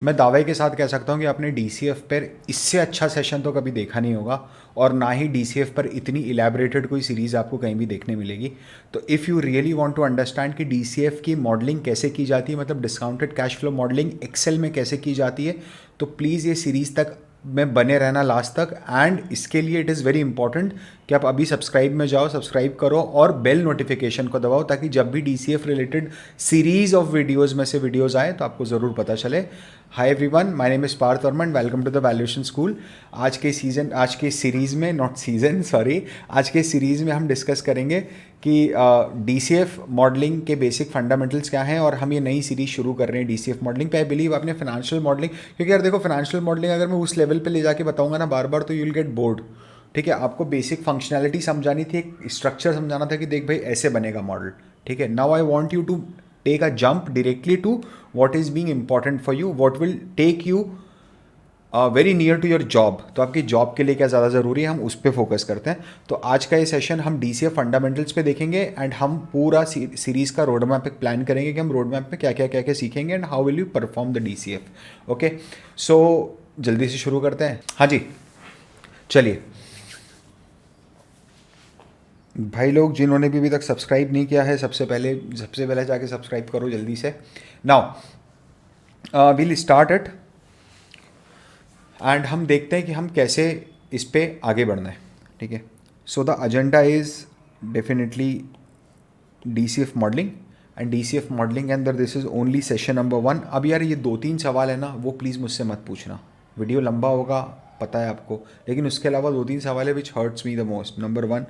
मैं दावे के साथ कह सकता हूँ कि आपने DCF पर इससे अच्छा सेशन तो कभी देखा नहीं होगा और ना ही DCF पर इतनी इलेबरेटेड कोई सीरीज़ आपको कहीं भी देखने मिलेगी। तो if you really want to understand कि DCF की मॉडलिंग कैसे की जाती है, मतलब discounted cash flow modelling Excel में कैसे की जाती है, तो प्लीज़ ये सीरीज़ तक में बने रहना लास्ट तक। एंड इसके लिए इट इज़ वेरी इंपॉर्टेंट कि आप अभी सब्सक्राइब में जाओ, सब्सक्राइब करो और बेल नोटिफिकेशन को दबाओ, ताकि जब भी DCF related series of videos में से वीडियोज़ आए तो आपको ज़रूर पता चले। Hi everyone, my name is Parth Varman, welcome to the valuation school. आज के सीरीज़ में, नॉट सीजन सॉरी, आज के सीरीज़ में हम डिस्कस करेंगे कि DCF मॉडलिंग के बेसिक फंडामेंटल्स क्या हैं, और हम ये नई सीरीज़ शुरू कर रहे हैं DCF मॉडलिंग पे। आई बिलीव आपने फाइनेंशियल मॉडलिंग, क्योंकि यार देखो फाइनेंशियल मॉडलिंग अगर मैं उस लेवल पे ले जाके बताऊंगा ना बार बार, तो यू विल गेट बोर्ड। ठीक है, आपको बेसिक फंक्शनैलिटी समझानी थी, एक स्ट्रक्चर समझाना था कि देख भाई ऐसे बनेगा मॉडल। ठीक है, now I want you to take a jump directly to what is being important for you, what will take you very near to your job. तो आपकी जॉब के लिए क्या ज़्यादा ज़रूरी है, हम उस पर फोकस करते हैं। तो आज का ये सेशन हम DCF फंडामेंटल्स पे देखेंगे एंड हम पूरा सीरीज़ का रोड मैप प्लान करेंगे कि हम रोड मैप में क्या क्या सीखेंगे and how will you perform the DCF। Okay, so जल्दी से शुरू करते हैं। हाँ जी, चलिए भाई लोग, जिन्होंने भी अभी तक सब्सक्राइब नहीं किया है, सबसे पहले जाके सब्सक्राइब करो जल्दी से। Now will start it and हम देखते हैं कि हम कैसे इस पे आगे बढ़ना है। ठीक है, so the agenda is definitely DCF modelling and DCF modelling के अंदर this is only session number 1। अब यार ये 2-3 सवाल है ना, वो प्लीज़ मुझसे मत पूछना, वीडियो लंबा होगा पता है आपको, लेकिन उसके अलावा 2-3 सवाल है which hurts me the most. Number 1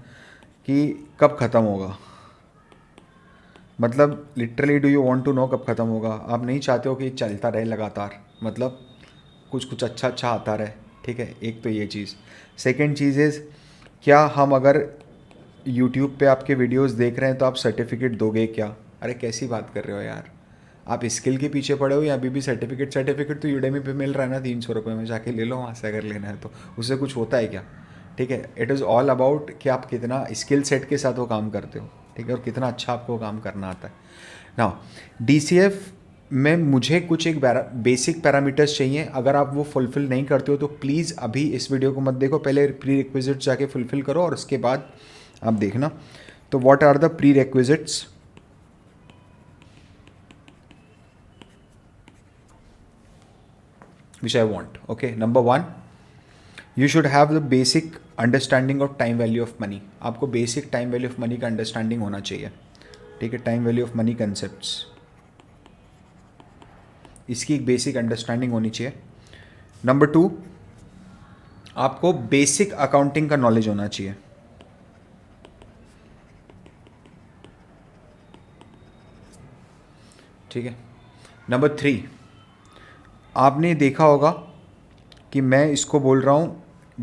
कि कब ख़त्म होगा, मतलब literally do you want to know कब ख़त्म होगा। आप नहीं चाहते हो कि चलता रहे लगातार, मतलब कुछ कुछ अच्छा आता रहे। ठीक है, एक तो ये चीज़। सेकंड चीज़ इज़, क्या हम अगर यूट्यूब पे आपके वीडियोस देख रहे हैं तो आप सर्टिफिकेट दोगे क्या? अरे कैसी बात कर रहे हो यार, आप स्किल के पीछे पड़े हो या अभी भी सर्टिफिकेट तो यूडेमी पे मिल रहा है ना 300 रुपये में, जाके ले लो वहाँ से अगर लेना है तो। उससे कुछ होता है क्या? ठीक है, इट इज़ ऑल अबाउट कि आप कितना स्किल सेट के साथ वो काम करते हो। ठीक है, और कितना अच्छा आपको काम करना आता है ना। DCF में मुझे कुछ एक बेसिक पैरामीटर्स चाहिए, अगर आप वो फुलफ़िल नहीं करते हो तो प्लीज़ अभी इस वीडियो को मत देखो, पहले प्री रिक्विजिट्स जाके फुलफ़िल करो और उसके बाद आप देखना। तो what are the prerequisites? Which I want. Okay, number 1, you should have the basic understanding of time value of money. आपको basic time value of money का अंडरस्टैंडिंग होना चाहिए। ठीक है, time value of money concepts, इसकी एक basic understanding होनी चाहिए। नंबर 2, आपको बेसिक अकाउंटिंग का नॉलेज होना चाहिए। ठीक है, नंबर 3, आपने देखा होगा कि मैं इसको बोल रहा हूँ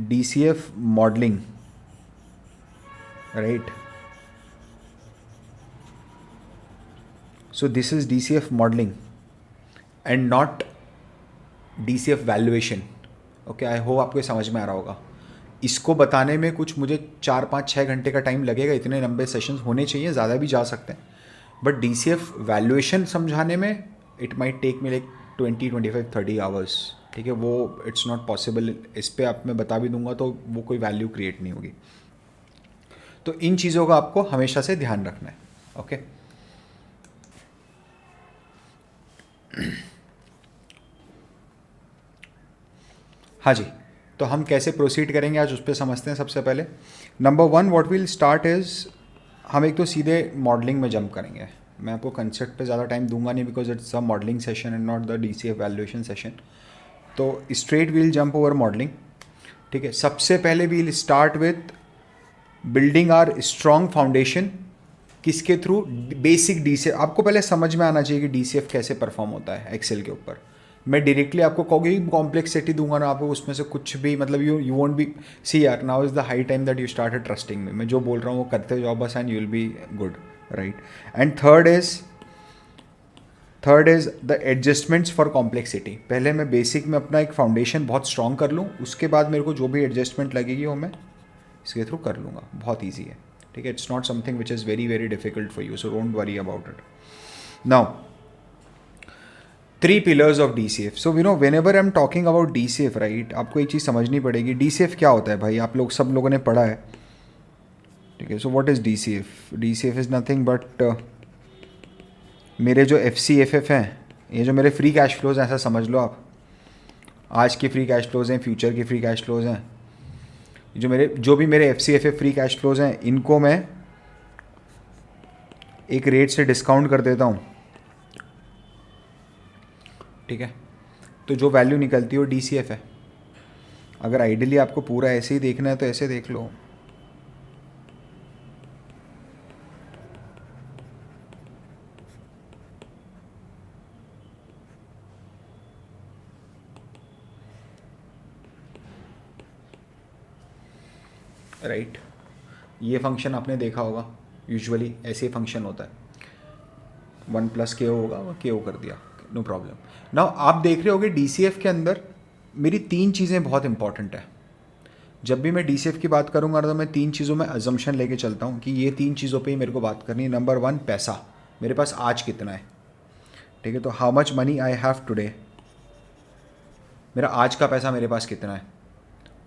DCF modelling, right? So this is DCF modelling and not DCF valuation. Okay, I hope आपको समझ में आ रहा होगा। इसको बताने में कुछ मुझे 4-5-6 घंटे का टाइम लगेगा, इतने लंबे सेशंस होने चाहिए, ज़्यादा भी जा सकते हैं। बट DCF वैल्यूएशन समझाने में it might take me like 20-25-30 hours. ठीक है, वो इट्स नॉट पॉसिबल। इस पर आप मैं बता भी दूंगा तो वो कोई वैल्यू क्रिएट नहीं होगी। तो इन चीज़ों का आपको हमेशा से ध्यान रखना है। ओके, हाँ जी, तो हम कैसे प्रोसीड करेंगे आज उस पर समझते हैं। सबसे पहले number 1 what will start is, हम एक तो सीधे मॉडलिंग में जंप करेंगे। मैं आपको कंसेप्ट पे ज़्यादा टाइम दूंगा नहीं, because it's a modelling session and not the DCF valuation session. तो straight we'll jump over modelling. ठीक है, सबसे पहले we'll start with building our strong foundation. किसके थ्रू? Basic DCF। आपको पहले समझ में आना चाहिए कि DCF कैसे परफॉर्म होता है एक्सेल के ऊपर। मैं डायरेक्टली आपको कोई कॉम्प्लेक्सिटी दूंगा ना आपको, उसमें से कुछ भी, मतलब यू वोंट बी सी यार। Now is the high time that you start trusting में। मैं जो बोल रहा हूँ वो करते जाओ बस, and you will be good, right? And third is the adjustments for complexity. पहले मैं बेसिक में अपना एक फाउंडेशन बहुत स्ट्रॉन्ग कर लूँ, उसके बाद मेरे को जो भी एडजस्टमेंट लगेगी वो मैं इसके थ्रू कर लूँगा। बहुत ईजी है। ठीक है, it's not something which is very very difficult for you, so don't worry about it. Now 3 pillars of DCF. So whenever I'm talking about DCF, right, आपको एक चीज़ समझनी पड़ेगी. DCF क्या होता है भाई, आप लोग सब लोगों ने पढ़ा है, ठीक है. So what is DCF? DCF is nothing but मेरे जो FCFF हैं, ये जो मेरे फ्री कैश फ्लोज हैं, ऐसा समझ लो आप. आज के फ्री कैश फ्लोज हैं, फ्यूचर के फ्री कैश फ्लोज हैं. जो भी मेरे FCFF फ्री कैश फ्लोज हैं, इनको मैं एक रेट से डिस्काउंट कर देता हूँ, ठीक है. तो जो वैल्यू निकलती है वो DCF है. अगर आइडियली आपको पूरा ऐसे ही देखना है तो ऐसे देख लो. राइट, ये फंक्शन आपने देखा होगा, यूजुअली ऐसे ही फंक्शन होता है. 1+KO होगा, वो KO कर दिया, नो प्रॉब्लम. नाउ आप देख रहे होगे DCF के अंदर मेरी 3 चीज़ें बहुत इंपॉर्टेंट है. जब भी मैं DCF की बात करूंगा तो मैं 3 चीज़ों में अजम्पशन लेके चलता हूँ कि ये 3 चीज़ों पे ही मेरे को बात करनी है. नंबर 1, पैसा. मेरे पास आज कितना है, ठीक है. तो how much money I have today, मेरा आज का पैसा मेरे पास कितना है,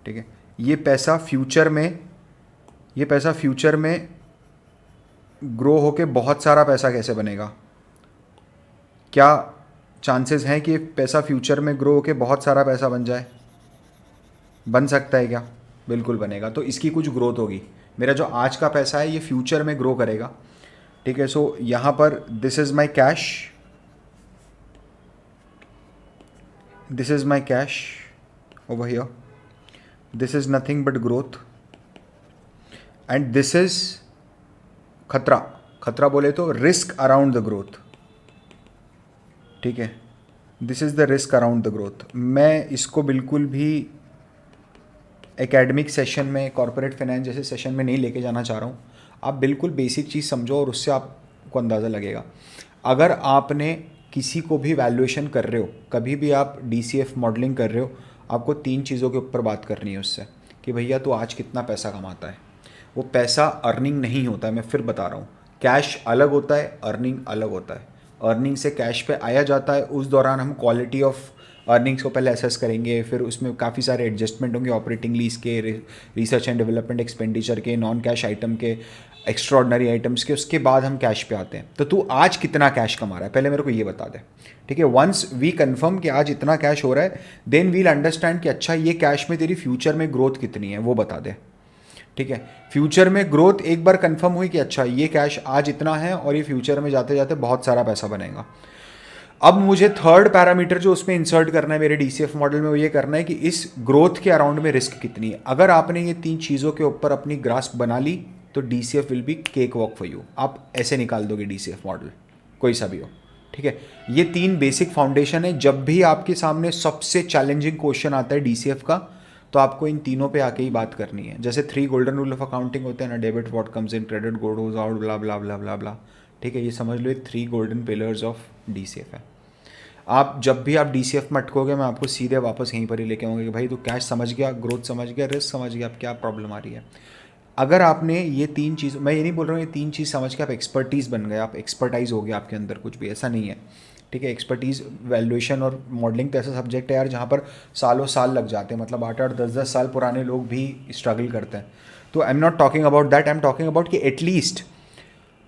ठीक है. ये पैसा फ्यूचर में ग्रो होके बहुत सारा पैसा कैसे बनेगा. क्या चांसेस हैं कि पैसा फ्यूचर में ग्रो होके बहुत सारा पैसा बन जाए? बन सकता है क्या? बिल्कुल बनेगा. तो इसकी कुछ ग्रोथ होगी. मेरा जो आज का पैसा है ये फ्यूचर में ग्रो करेगा, ठीक है. सो यहाँ पर this is my cash over here. This is nothing but growth and this is खतरा बोले तो रिस्क अराउंड द ग्रोथ, ठीक है. This is the risk around the growth. मैं इसको बिल्कुल भी एकेडमिक सेशन में, कॉर्पोरेट फाइनेंस जैसे सेशन में नहीं लेके जाना चाह रहा हूँ. आप बिल्कुल बेसिक चीज़ समझो और उससे आपको अंदाज़ा लगेगा. अगर आपने किसी को भी वैल्यूएशन कर रहे हो, कभी भी आप DCF मॉडलिंग कर रहे हो, आपको 3 चीज़ों के ऊपर बात करनी है उससे कि भैया तो आज कितना पैसा कमाता है. वो पैसा अर्निंग नहीं होता है, मैं फिर बता रहा हूँ. कैश अलग होता है, अर्निंग अलग होता है. अर्निंग से कैश पे आया जाता है, उस दौरान हम क्वालिटी ऑफ अर्निंग्स को पहले असेस करेंगे, फिर उसमें काफ़ी सारे एडजस्टमेंट होंगे, ऑपरेटिंग लीज के, रिसर्च एंड डेवलपमेंट एक्सपेंडिचर के, नॉन कैश आइटम के, एक्स्ट्रॉर्डनरी आइटम्स के. उसके बाद हम कैश पे आते हैं. तो तू आज कितना कैश कमा रहा है पहले मेरे को ये बता दे, ठीक है. वंस वी कंफर्म कि आज इतना कैश हो रहा है, देन वील अंडरस्टैंड कि अच्छा ये कैश में तेरी फ्यूचर में ग्रोथ कितनी है वो बता दे, ठीक है. फ्यूचर में ग्रोथ एक बार कंफर्म हुई कि अच्छा ये कैश आज इतना है और ये फ्यूचर में जाते जाते बहुत सारा पैसा बनेगा. अब मुझे थर्ड पैरामीटर जो उसमें इंसर्ट करना है मेरे DCF मॉडल में, वो ये करना है कि इस ग्रोथ के अराउंड में रिस्क कितनी है. अगर आपने ये 3 चीज़ों के ऊपर अपनी ग्रास्प बना ली तो DCF will be cake walk for you. आप ऐसे निकाल दोगे DCF मॉडल, कोई सा भी हो, ठीक है. ये 3 बेसिक फाउंडेशन है. जब भी आपके सामने सबसे चैलेंजिंग क्वेश्चन आता है DCF का, तो आपको इन तीनों पे आके ही बात करनी है. जैसे 3 गोल्डन रूल ऑफ अकाउंटिंग होते हैं ना, debit what comes in, credit goes out, blah blah blah blah blah, ठीक है. ये समझ लो ये 3 गोल्डन पिलर्स ऑफ DCF है. आप जब भी आप DCF में अटकोगे, मैं आपको सीधे वापस यहीं पर ही लेके आऊँगा कि भाई तू कैश समझ गया, ग्रोथ समझ गया, रिस्क समझ गया, अब क्या प्रॉब्लम आ रही है. अगर आपने ये 3 चीज़, मैं ये नहीं बोल रहा हूँ ये 3 चीज़ समझ के आप एक्सपर्टीज़ बन गए, आप एक्सपर्टाइज हो गया आपके अंदर, कुछ भी ऐसा नहीं है, ठीक है. एक्सपर्टीज़, वैल्यूएशन और मॉडलिंग तो ऐसा सब्जेक्ट है यार जहाँ पर सालों साल लग जाते हैं, मतलब 8-8, 10-10 साल पुराने लोग भी स्ट्रगल करते हैं. तो आई am not talking about that, I am talking about कि एटलीस्ट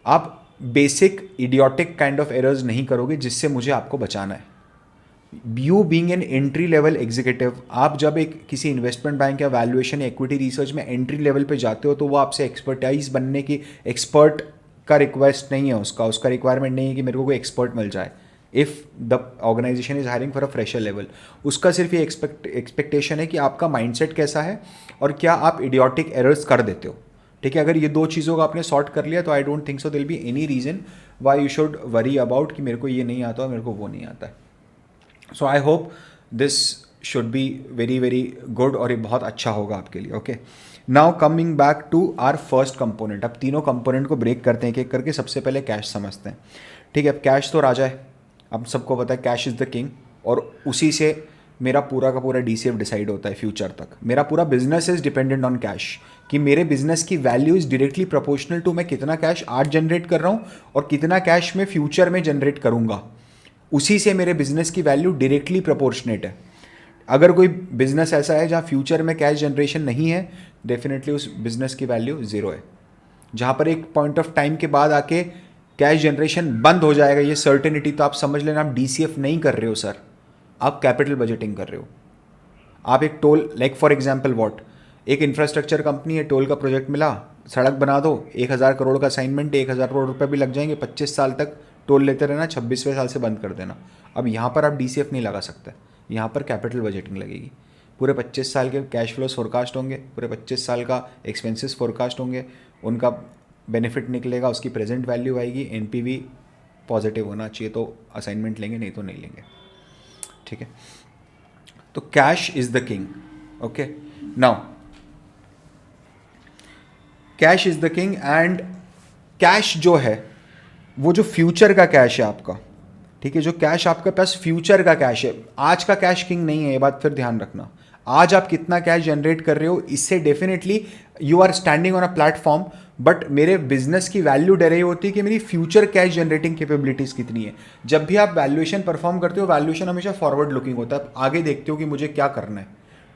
आप basic idiotic kind of errors नहीं करोगे जिससे मुझे आपको बचाना है. You being an entry level executive, आप जब एक किसी इन्वेस्टमेंट बैंक या वैल्यूएशन या इक्विटी रिसर्च में एंट्री लेवल पे जाते हो तो वो आपसे एक्सपर्टाइज बनने की, एक्सपर्ट का रिक्वेस्ट नहीं है, उसका रिक्वायरमेंट नहीं है कि मेरे को कोई एक्सपर्ट मिल जाए. If the organisation is hiring for a fresher level, उसका सिर्फ ये एक्सपेक्टेशन है कि आपका माइंडसेट कैसा है और क्या आप इडियोटिक एरर्स कर देते हो, ठीक है. अगर ये 2 चीज़ों को आपने सॉर्ट कर लिया तो I don't think so there be any reason why you should worry about कि मेरे को ये नहीं आता और मेरे को वो नहीं आता है. So I hope this should be very very good और ये बहुत अच्छा होगा आपके लिए. Okay, now coming back to our first component. अब तीनों कंपोनेंट को ब्रेक करते हैं एक एक करके. सबसे पहले कैश समझते हैं, ठीक है. अब कैश तो राजा है, अब सबको पता है कैश इज़ द किंग, और उसी से मेरा पूरा का पूरा DCF डिसाइड होता है फ्यूचर तक. मेरा पूरा business is dependent on cash, कि मेरे बिजनेस की value is directly proportional to मैं कितना कैश आज जनरेट कर रहा हूँ और कितना कैश मैं फ्यूचर में जनरेट करूँगा. उसी से मेरे बिजनेस की वैल्यू डायरेक्टली प्रोपोर्शनेट है। अगर कोई बिजनेस ऐसा है जहाँ फ्यूचर में कैश जनरेशन नहीं है, डेफिनेटली उस बिजनेस की वैल्यू ज़ीरो है। जहाँ पर एक पॉइंट ऑफ टाइम के बाद आके कैश जनरेशन बंद हो जाएगा, ये सर्टेनिटी, तो आप समझ लेना आप DCF नहीं कर रहे हो सर, आप कैपिटल बजटिंग कर रहे हो। आप एक toll, like for example what, एक इंफ्रास्ट्रक्चर कंपनी है, टोल का प्रोजेक्ट मिला, सड़क बना दो, 1000 करोड़ का असाइनमेंट, 1000 करोड़ रुपये भी लग जाएंगे, 25 साल तक टोल लेते रहना, 26वें साल से बंद कर देना। अब यहाँ पर आप DCF नहीं लगा सकते, यहाँ पर कैपिटल बजटिंग लगेगी। पूरे 25 साल के कैश फ्लोस फोरकास्ट होंगे, पूरे 25 साल का एक्सपेंसेस फोरकास्ट होंगे, उनका बेनिफिट निकलेगा, उसकी प्रेजेंट वैल्यू आएगी, NPV पॉजिटिव होना चाहिए, तो असाइनमेंट लेंगे, नहीं तो नहीं लेंगे। ठीक है, तो cash is the king. Okay, now cash is the king, and cash जो है वो जो फ्यूचर का कैश है आपका, ठीक है, जो कैश आपके पास फ्यूचर का कैश है, आज का कैश किंग नहीं है, ये बात फिर ध्यान रखना। आज आप कितना कैश जनरेट कर रहे हो, इससे definitely you are standing on a platform, but मेरे बिजनेस की वैल्यू डराइव होती है कि मेरी फ्यूचर कैश जनरेटिंग कैपेबिलिटीज कितनी है। जब भी आप वैल्यूएशन परफॉर्म करते हो, वैल्यूएशन हमेशा फॉरवर्ड लुकिंग होता है, आप आगे देखते हो कि मुझे क्या करना है,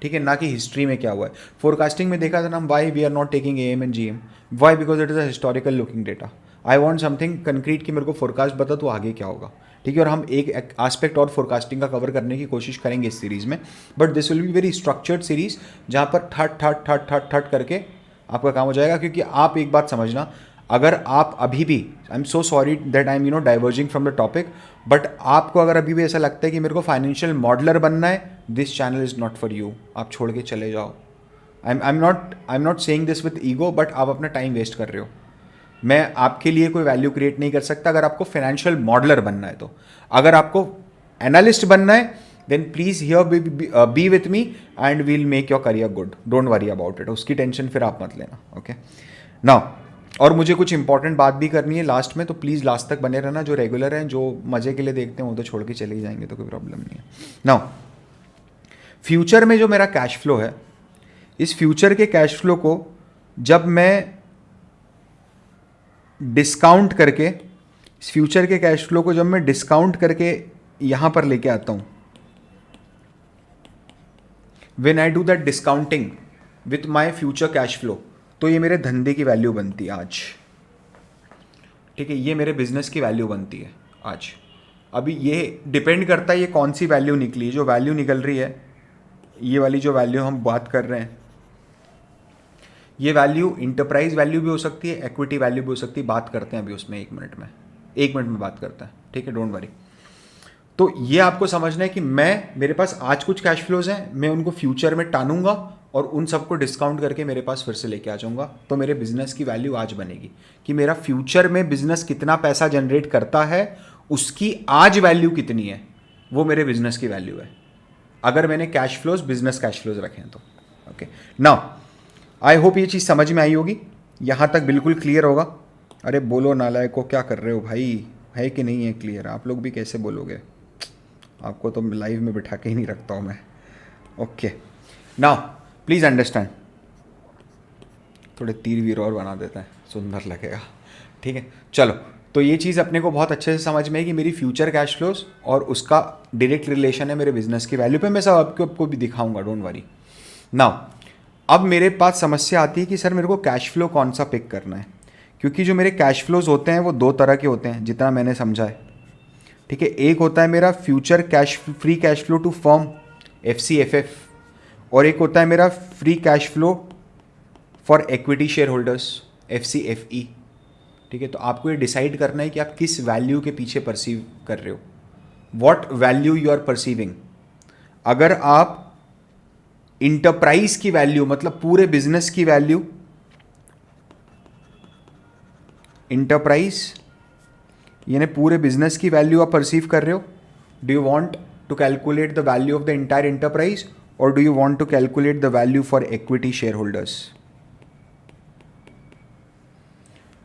ठीक है, ना कि हिस्ट्री में क्या हुआ है। फोरकास्टिंग में देखा था ना, why we are not taking AM and GM, why, because it is a historical looking data. I want something concrete कि मेरे को फोरकास्ट बता तो आगे क्या होगा, ठीक है। और हम एक एस्पेक्ट और फोरकास्टिंग का कवर करने की कोशिश करेंगे इस सीरीज़ में, but this will be very structured series, जहाँ पर थट करके आपका काम हो जाएगा। क्योंकि आप एक बात समझना, अगर आप अभी भी, I am so sorry that I M diverging from the topic, but आपको अगर अभी भी ऐसा लगता है कि मेरे को फाइनेंशियल मॉडलर बनना है, this channel is not for you, आप छोड़ के चले जाओ। आई am not saying this with ego, but आप अपना टाइम वेस्ट कर रहे हो। मैं आपके लिए कोई वैल्यू क्रिएट नहीं कर सकता अगर आपको फाइनेंशियल मॉडलर बनना है। तो अगर आपको एनालिस्ट बनना है, then please here be with me and we'll make your career good, don't worry about it, उसकी टेंशन फिर आप मत लेना। ओके, नाउ, और मुझे कुछ इंपॉर्टेंट बात भी करनी है लास्ट में, तो प्लीज़ लास्ट तक बने रहना। जो रेगुलर हैं, जो मज़े के लिए देखते हैं, वो तो छोड़ के चले ही जाएंगे, तो कोई प्रॉब्लम नहीं है। नाउ, फ्यूचर में जो मेरा कैश फ्लो है, इस फ्यूचर के कैश फ्लो को जब मैं डिस्काउंट करके, इस फ्यूचर के कैश फ्लो को जब मैं डिस्काउंट करके यहां पर लेके आता हूं, when I do that discounting with my future cash flow, तो ये मेरे धंधे की वैल्यू बनती है आज, ठीक है, ये मेरे बिजनेस की वैल्यू बनती है आज। अभी ये डिपेंड करता है ये कौन सी वैल्यू निकली। जो वैल्यू निकल रही है, ये वाली जो वैल्यू हम बात कर रहे हैं, ये वैल्यू इंटरप्राइज वैल्यू भी हो सकती है, इक्विटी वैल्यू भी हो सकती है। बात करते हैं अभी उसमें, एक मिनट में बात करते हैं, ठीक है, डोंट वरी। तो ये आपको समझना है कि मेरे पास आज कुछ कैश फ्लोज हैं, मैं उनको फ्यूचर में टानूंगा और उन सबको डिस्काउंट करके मेरे पास फिर से लेके आ जाऊंगा, तो मेरे बिजनेस की वैल्यू आज बनेगी कि मेरा फ्यूचर में बिजनेस कितना पैसा जनरेट करता है, उसकी आज वैल्यू कितनी है, वो मेरे बिजनेस की वैल्यू है, अगर मैंने cash flows business cash flows रखे हैं तो। ओके, नाउ आई होप ये चीज़ समझ में आई होगी, यहाँ तक बिल्कुल क्लियर होगा। अरे बोलो नालायक को, क्या कर रहे हो भाई, है कि नहीं है क्लियर? आप लोग भी कैसे बोलोगे, आपको तो लाइव में बिठा के ही नहीं रखता हूँ मैं। ओके, नाउ प्लीज़ अंडरस्टैंड, थोड़े तीर वीर और बना देते हैं, सुंदर लगेगा, ठीक है। चलो, तो ये चीज़ अपने को बहुत अच्छे से समझ में है कि मेरी फ्यूचर कैश फ्लोज और उसका डायरेक्ट रिलेशन है मेरे बिजनेस की वैल्यू पे। मैं सब आपको भी दिखाऊंगा, डोंट वरी। नाउ, अब मेरे पास समस्या आती है कि सर मेरे को कैश फ्लो कौन सा पिक करना है, क्योंकि जो मेरे कैश फ्लोज होते हैं वो दो तरह के होते हैं, जितना मैंने समझा है, ठीक है। एक होता है मेरा future free cash flow to firm, FCFF, और एक होता है मेरा free cash flow for equity share holders, FCFE, ठीक है। तो आपको ये डिसाइड करना है कि आप किस वैल्यू के पीछे परसीव कर रहे हो, what value you are perceiving. अगर आप इंटरप्राइज की वैल्यू, मतलब पूरे बिजनेस की वैल्यू, इंटरप्राइज यानी पूरे बिजनेस की वैल्यू आप परसीव कर रहे हो, do you want to calculate the value of the entire enterprise, और do you want to calculate the value for equity share holders,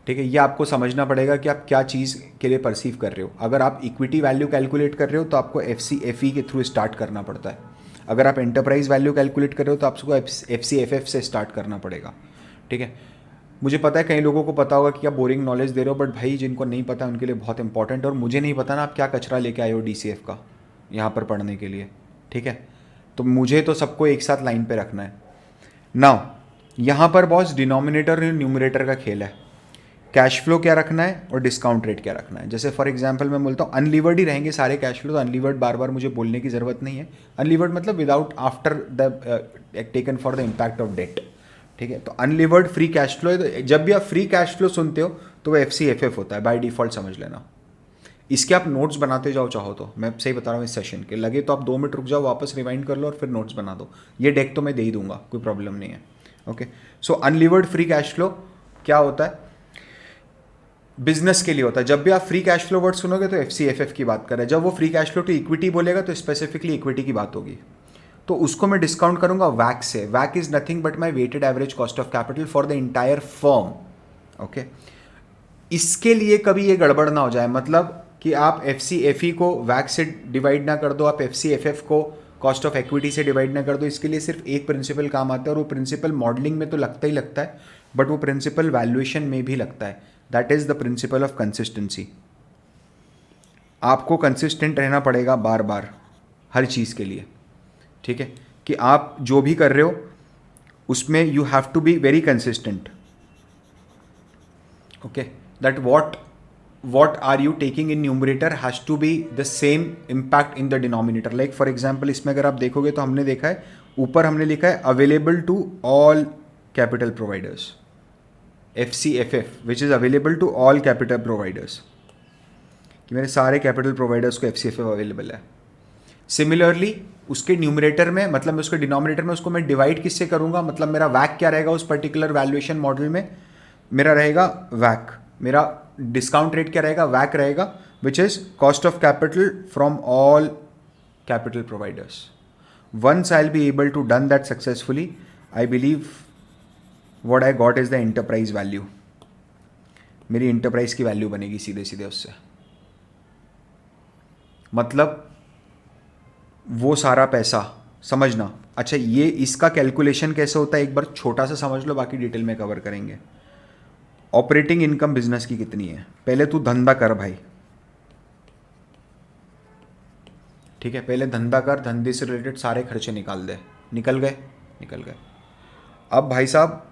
ठीक है। ये आपको समझना पड़ेगा कि आप क्या चीज़ के लिए परसीव कर रहे हो। अगर आप इक्विटी वैल्यू कैलकुलेट कर रहे हो तो आपको FCFE के थ्रू स्टार्ट करना पड़ता है। अगर आप एंटरप्राइज वैल्यू कैलकुलेट कर रहे हो तो आपको FCFF से स्टार्ट करना पड़ेगा, ठीक है। मुझे पता है कई लोगों को पता होगा कि आप बोरिंग नॉलेज दे रहे हो, बट भाई जिनको नहीं पता उनके लिए बहुत इंपॉर्टेंट है। और मुझे नहीं पता ना आप क्या कचरा लेके आए हो DCF का यहाँ पर पढ़ने के लिए, ठीक है। तो मुझे तो सबको एक साथ लाइन पे रखना है। नाउ यहाँ पर बॉस डिनोमिनेटर और न्यूमरेटर का खेल है। कैश फ्लो क्या रखना है और डिस्काउंट रेट क्या रखना है। जैसे फॉर एग्जांपल मैं बोलता हूँ अनलीवर्ड ही रहेंगे सारे कैश फ्लो, तो अनलीवर्ड बार बार मुझे बोलने की ज़रूरत नहीं है। अनलीवर्ड मतलब without after the taken for the impact of debt, ठीक है। तो अनलीवर्ड फ्री कैश फ्लो है। तो जब भी आप फ्री कैश फ्लो सुनते हो तो वो FCFF होता है, बाय डिफॉल्ट समझ लेना। इसके आप नोट्स बनाते जाओ चाहो तो, मैं सही बता रहा हूँ। इस सेशन के लगे तो आप 2 मिनट रुक जाओ, वापस रिवाइंड कर लो और फिर नोट्स बना दो। ये डेक तो मैं दे ही दूंगा, कोई प्रॉब्लम नहीं है। ओके, सो अनलीवर्ड फ्री कैश फ्लो क्या होता है, बिजनेस के लिए होता है। जब भी आप फ्री कैश फ्लो वर्ड सुनोगे तो FCFF की बात कर रहे हैं। जब वो free cash flow to equity बोलेगा तो स्पेसिफिकली इक्विटी की बात होगी। तो उसको मैं डिस्काउंट करूंगा वैक से। वैक is nothing but my weighted average cost of capital for the entire firm. Okay, इसके लिए कभी ये गड़बड़ ना हो जाए, मतलब कि आप FCFE को वैक से डिवाइड ना कर दो, आप FCFF को कॉस्ट ऑफ इक्विटी से डिवाइड ना कर दो। इसके लिए सिर्फ एक प्रिंसिपल काम आता है, और वो प्रिंसिपल मॉडलिंग में तो लगता ही लगता है, बट वो प्रिंसिपल वैल्यूएशन में भी लगता है। That is the principle of consistency. आपको कंसिस्टेंट रहना पड़ेगा बार बार हर चीज़ के लिए, ठीक है। कि आप जो भी कर रहे हो उसमें you have to be very consistent. Okay, that what are you taking in numerator has to be the same impact in the denominator. Like for example इसमें अगर आप देखोगे तो हमने देखा है ऊपर हमने लिखा है available to all capital providers, FCFF, which is available to all capital providers, कि मेरे सारे कैपिटल प्रोवाइडर्स को FCFF अवेलेबल है। सिमिलरली उसके न्यूमरेटर में, मतलब उसके डिनोमिनेटर में, उसको मैं डिवाइड किससे करूंगा, मतलब मेरा वैक क्या रहेगा उस पर्टिकुलर वैल्यूएशन मॉडल में, मेरा रहेगा वैक। मेरा डिस्काउंट रेट क्या रहेगा, वैक रहेगा, which is cost of capital from all capital providers. Once I will be able to done that successfully, I believe what I got is the enterprise value. मेरी enterprise की वैल्यू बनेगी सीधे सीधे उससे। मतलब वो सारा पैसा समझना। अच्छा, ये इसका कैलकुलेशन कैसे होता है एक बार छोटा सा समझ लो, बाकी डिटेल में कवर करेंगे। ऑपरेटिंग इनकम बिजनेस की कितनी है, पहले तू धंधा कर भाई, ठीक है। पहले धंधा कर, धंधे से रिलेटेड सारे खर्चे निकाल दे। निकल गए। अब भाई साहब,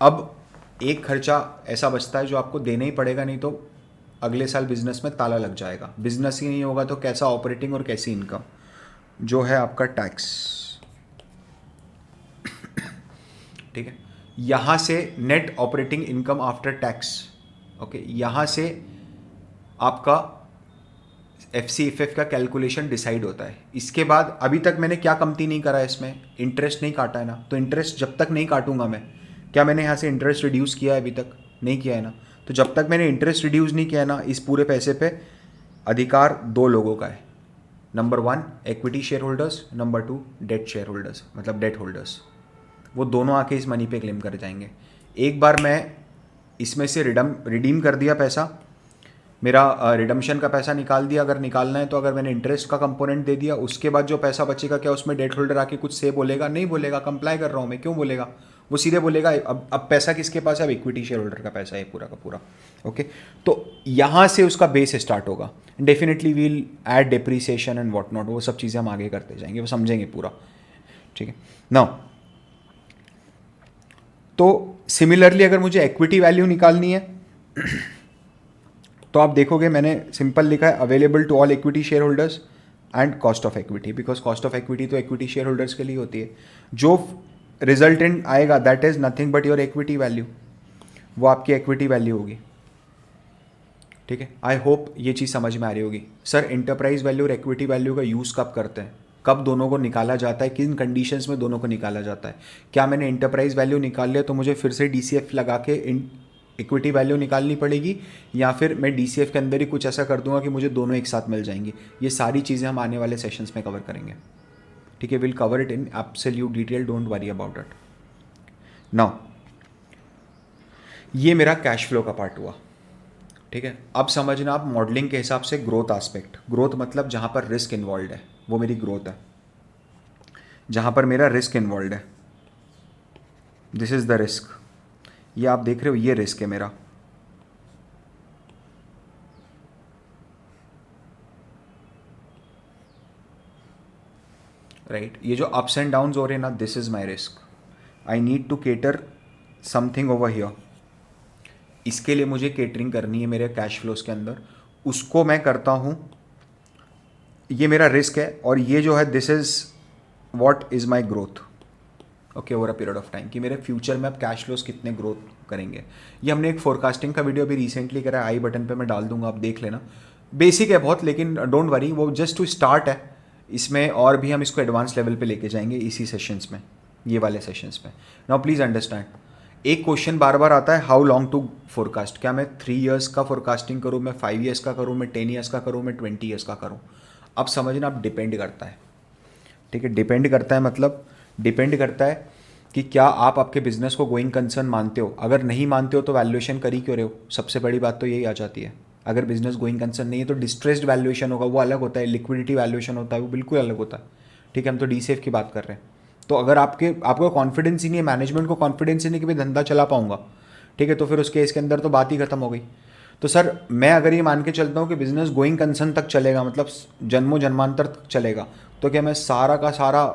अब एक खर्चा ऐसा बचता है जो आपको देना ही पड़ेगा, नहीं तो अगले साल बिजनेस में ताला लग जाएगा। बिजनेस ही नहीं होगा तो कैसा ऑपरेटिंग और कैसी इनकम, जो है आपका टैक्स, ठीक है। यहाँ से net operating income after tax, okay, यहाँ से आपका FCFF का कैलकुलेशन डिसाइड होता है। इसके बाद अभी तक मैंने क्या कमती नहीं करा है, इसमें इंटरेस्ट नहीं काटा है ना। तो इंटरेस्ट जब तक नहीं काटूंगा मैं, क्या मैंने यहाँ से इंटरेस्ट रिड्यूस किया है, अभी तक नहीं किया है ना। तो जब तक मैंने इंटरेस्ट रिड्यूस नहीं किया है ना, इस पूरे पैसे पे अधिकार 2 लोगों का है। Number 1 equity share holders, number 2 debt shareholders, मतलब डेट होल्डर्स। वो दोनों आके इस मनी पे क्लेम कर जाएंगे। एक बार मैं इसमें से रिडीम कर दिया पैसा, मेरा रिडम्शन का पैसा निकाल दिया अगर निकालना है तो, अगर मैंने इंटरेस्ट का कंपोनेंट दे दिया, उसके बाद जो पैसा बचेगा, क्या उसमें डेट होल्डर आके कुछ से बोलेगा? नहीं बोलेगा, कंप्लाई कर रहा हूँ मैं, क्यों बोलेगा? वो सीधे बोलेगा अब पैसा किसके पास है, अब इक्विटी शेयर होल्डर का पैसा है पूरा का पूरा। ओके, तो यहाँ से उसका बेस स्टार्ट होगा। Definitely we'll add depreciation and what not, वो सब चीज़ें हम आगे करते जाएंगे, वो समझेंगे पूरा, ठीक है ना। तो सिमिलरली अगर मुझे इक्विटी वैल्यू निकालनी है तो आप देखोगे मैंने सिंपल लिखा है available to all equity share holders and cost of equity, because cost of equity तो इक्विटी शेयर होल्डर्स के लिए होती है। जो रिजल्टेंट आएगा that is nothing but your equity value, वो आपकी इक्विटी वैल्यू होगी, ठीक है। आई होप ये चीज़ समझ में आ रही होगी। सर एंटरप्राइज वैल्यू और इक्विटी वैल्यू का यूज़ कब करते हैं, कब दोनों को निकाला जाता है, किन कंडीशंस में दोनों को निकाला जाता है? क्या मैंने एंटरप्राइज वैल्यू निकाल लिया तो मुझे फिर से DCF लगा के इक्विटी वैल्यू निकालनी पड़ेगी, या फिर मैं DCF के अंदर ही कुछ ऐसा कर दूंगा कि मुझे दोनों एक साथ मिल जाएंगी? ये सारी चीज़ें हम आने वाले सेशंस में कवर करेंगे, ठीक है। Will cover it in absolute detail, don't worry about it. Now ये मेरा कैश फ्लो का पार्ट हुआ, ठीक है। अब समझना आप मॉडलिंग के हिसाब से ग्रोथ एस्पेक्ट। ग्रोथ मतलब जहाँ पर रिस्क इन्वॉल्व है, वो मेरी ग्रोथ है। जहाँ पर मेरा रिस्क इन्वॉल्व है, दिस इज द रिस्क। ये आप देख रहे हो, ये रिस्क है मेरा, राइट। ये जो अप्स एंड डाउन्स हो रहे हैं ना, this is my risk. I need to cater something over here. इसके लिए मुझे केटरिंग करनी है मेरे कैश फ्लोज के अंदर, उसको मैं करता हूँ। ये मेरा रिस्क है, और ये जो है this is what is my growth, okay, over a period of time, कि मेरे फ्यूचर में अब कैश फ्लोज कितने ग्रोथ करेंगे। ये हमने एक फोरकास्टिंग का वीडियो अभी रिसेंटली करा है, आई बटन पे मैं डाल दूंगा, आप देख लेना। बेसिक है बहुत, लेकिन डोंट वरी, वो जस्ट टू स्टार्ट है। इसमें और भी हम इसको एडवांस लेवल पे लेके जाएंगे इसी सेशंस में, ये वाले सेशंस में। नाउ प्लीज़ अंडरस्टैंड, एक क्वेश्चन बार बार आता है, हाउ लॉन्ग टू फोरकास्ट। क्या मैं 3 ईयर्स का फोरकास्टिंग करूँ, मैं 5 ईयर्स का करूँ, मैं 10 ईयर्स का करूँ, मैं 20 ईयर्स का करूँ। अब समझना, आप डिपेंड करता है, ठीक है। डिपेंड करता है मतलब डिपेंड करता है कि क्या आप आपके बिजनेस को गोइंग कंसर्न मानते हो। अगर नहीं मानते हो तो वैल्यूएशन कर ही क्यों रहे हो, सबसे बड़ी बात तो यही आ जाती है। अगर बिजनेस गोइंग कंसर्न नहीं है तो डिस्ट्रेस्ड वैल्यूएशन होगा, वो अलग होता है। लिक्विडिटी वैल्यूएशन होता है, वो बिल्कुल अलग होता है, ठीक है। हम तो डीसीएफ की बात कर रहे हैं। तो अगर आपको कॉन्फिडेंस ही नहीं है, मैनेजमेंट को कॉन्फिडेंस ही नहीं कि मैं धंधा चला पाऊंगा, ठीक है, तो फिर उस केस के अंदर तो बात ही खत्म हो गई। तो सर मैं अगर ये मान के चलता हूँ कि बिजनेस गोइंग कंसर्न तक चलेगा, मतलब जन्मों जन्मांतर तक चलेगा, तो क्या मैं सारा का सारा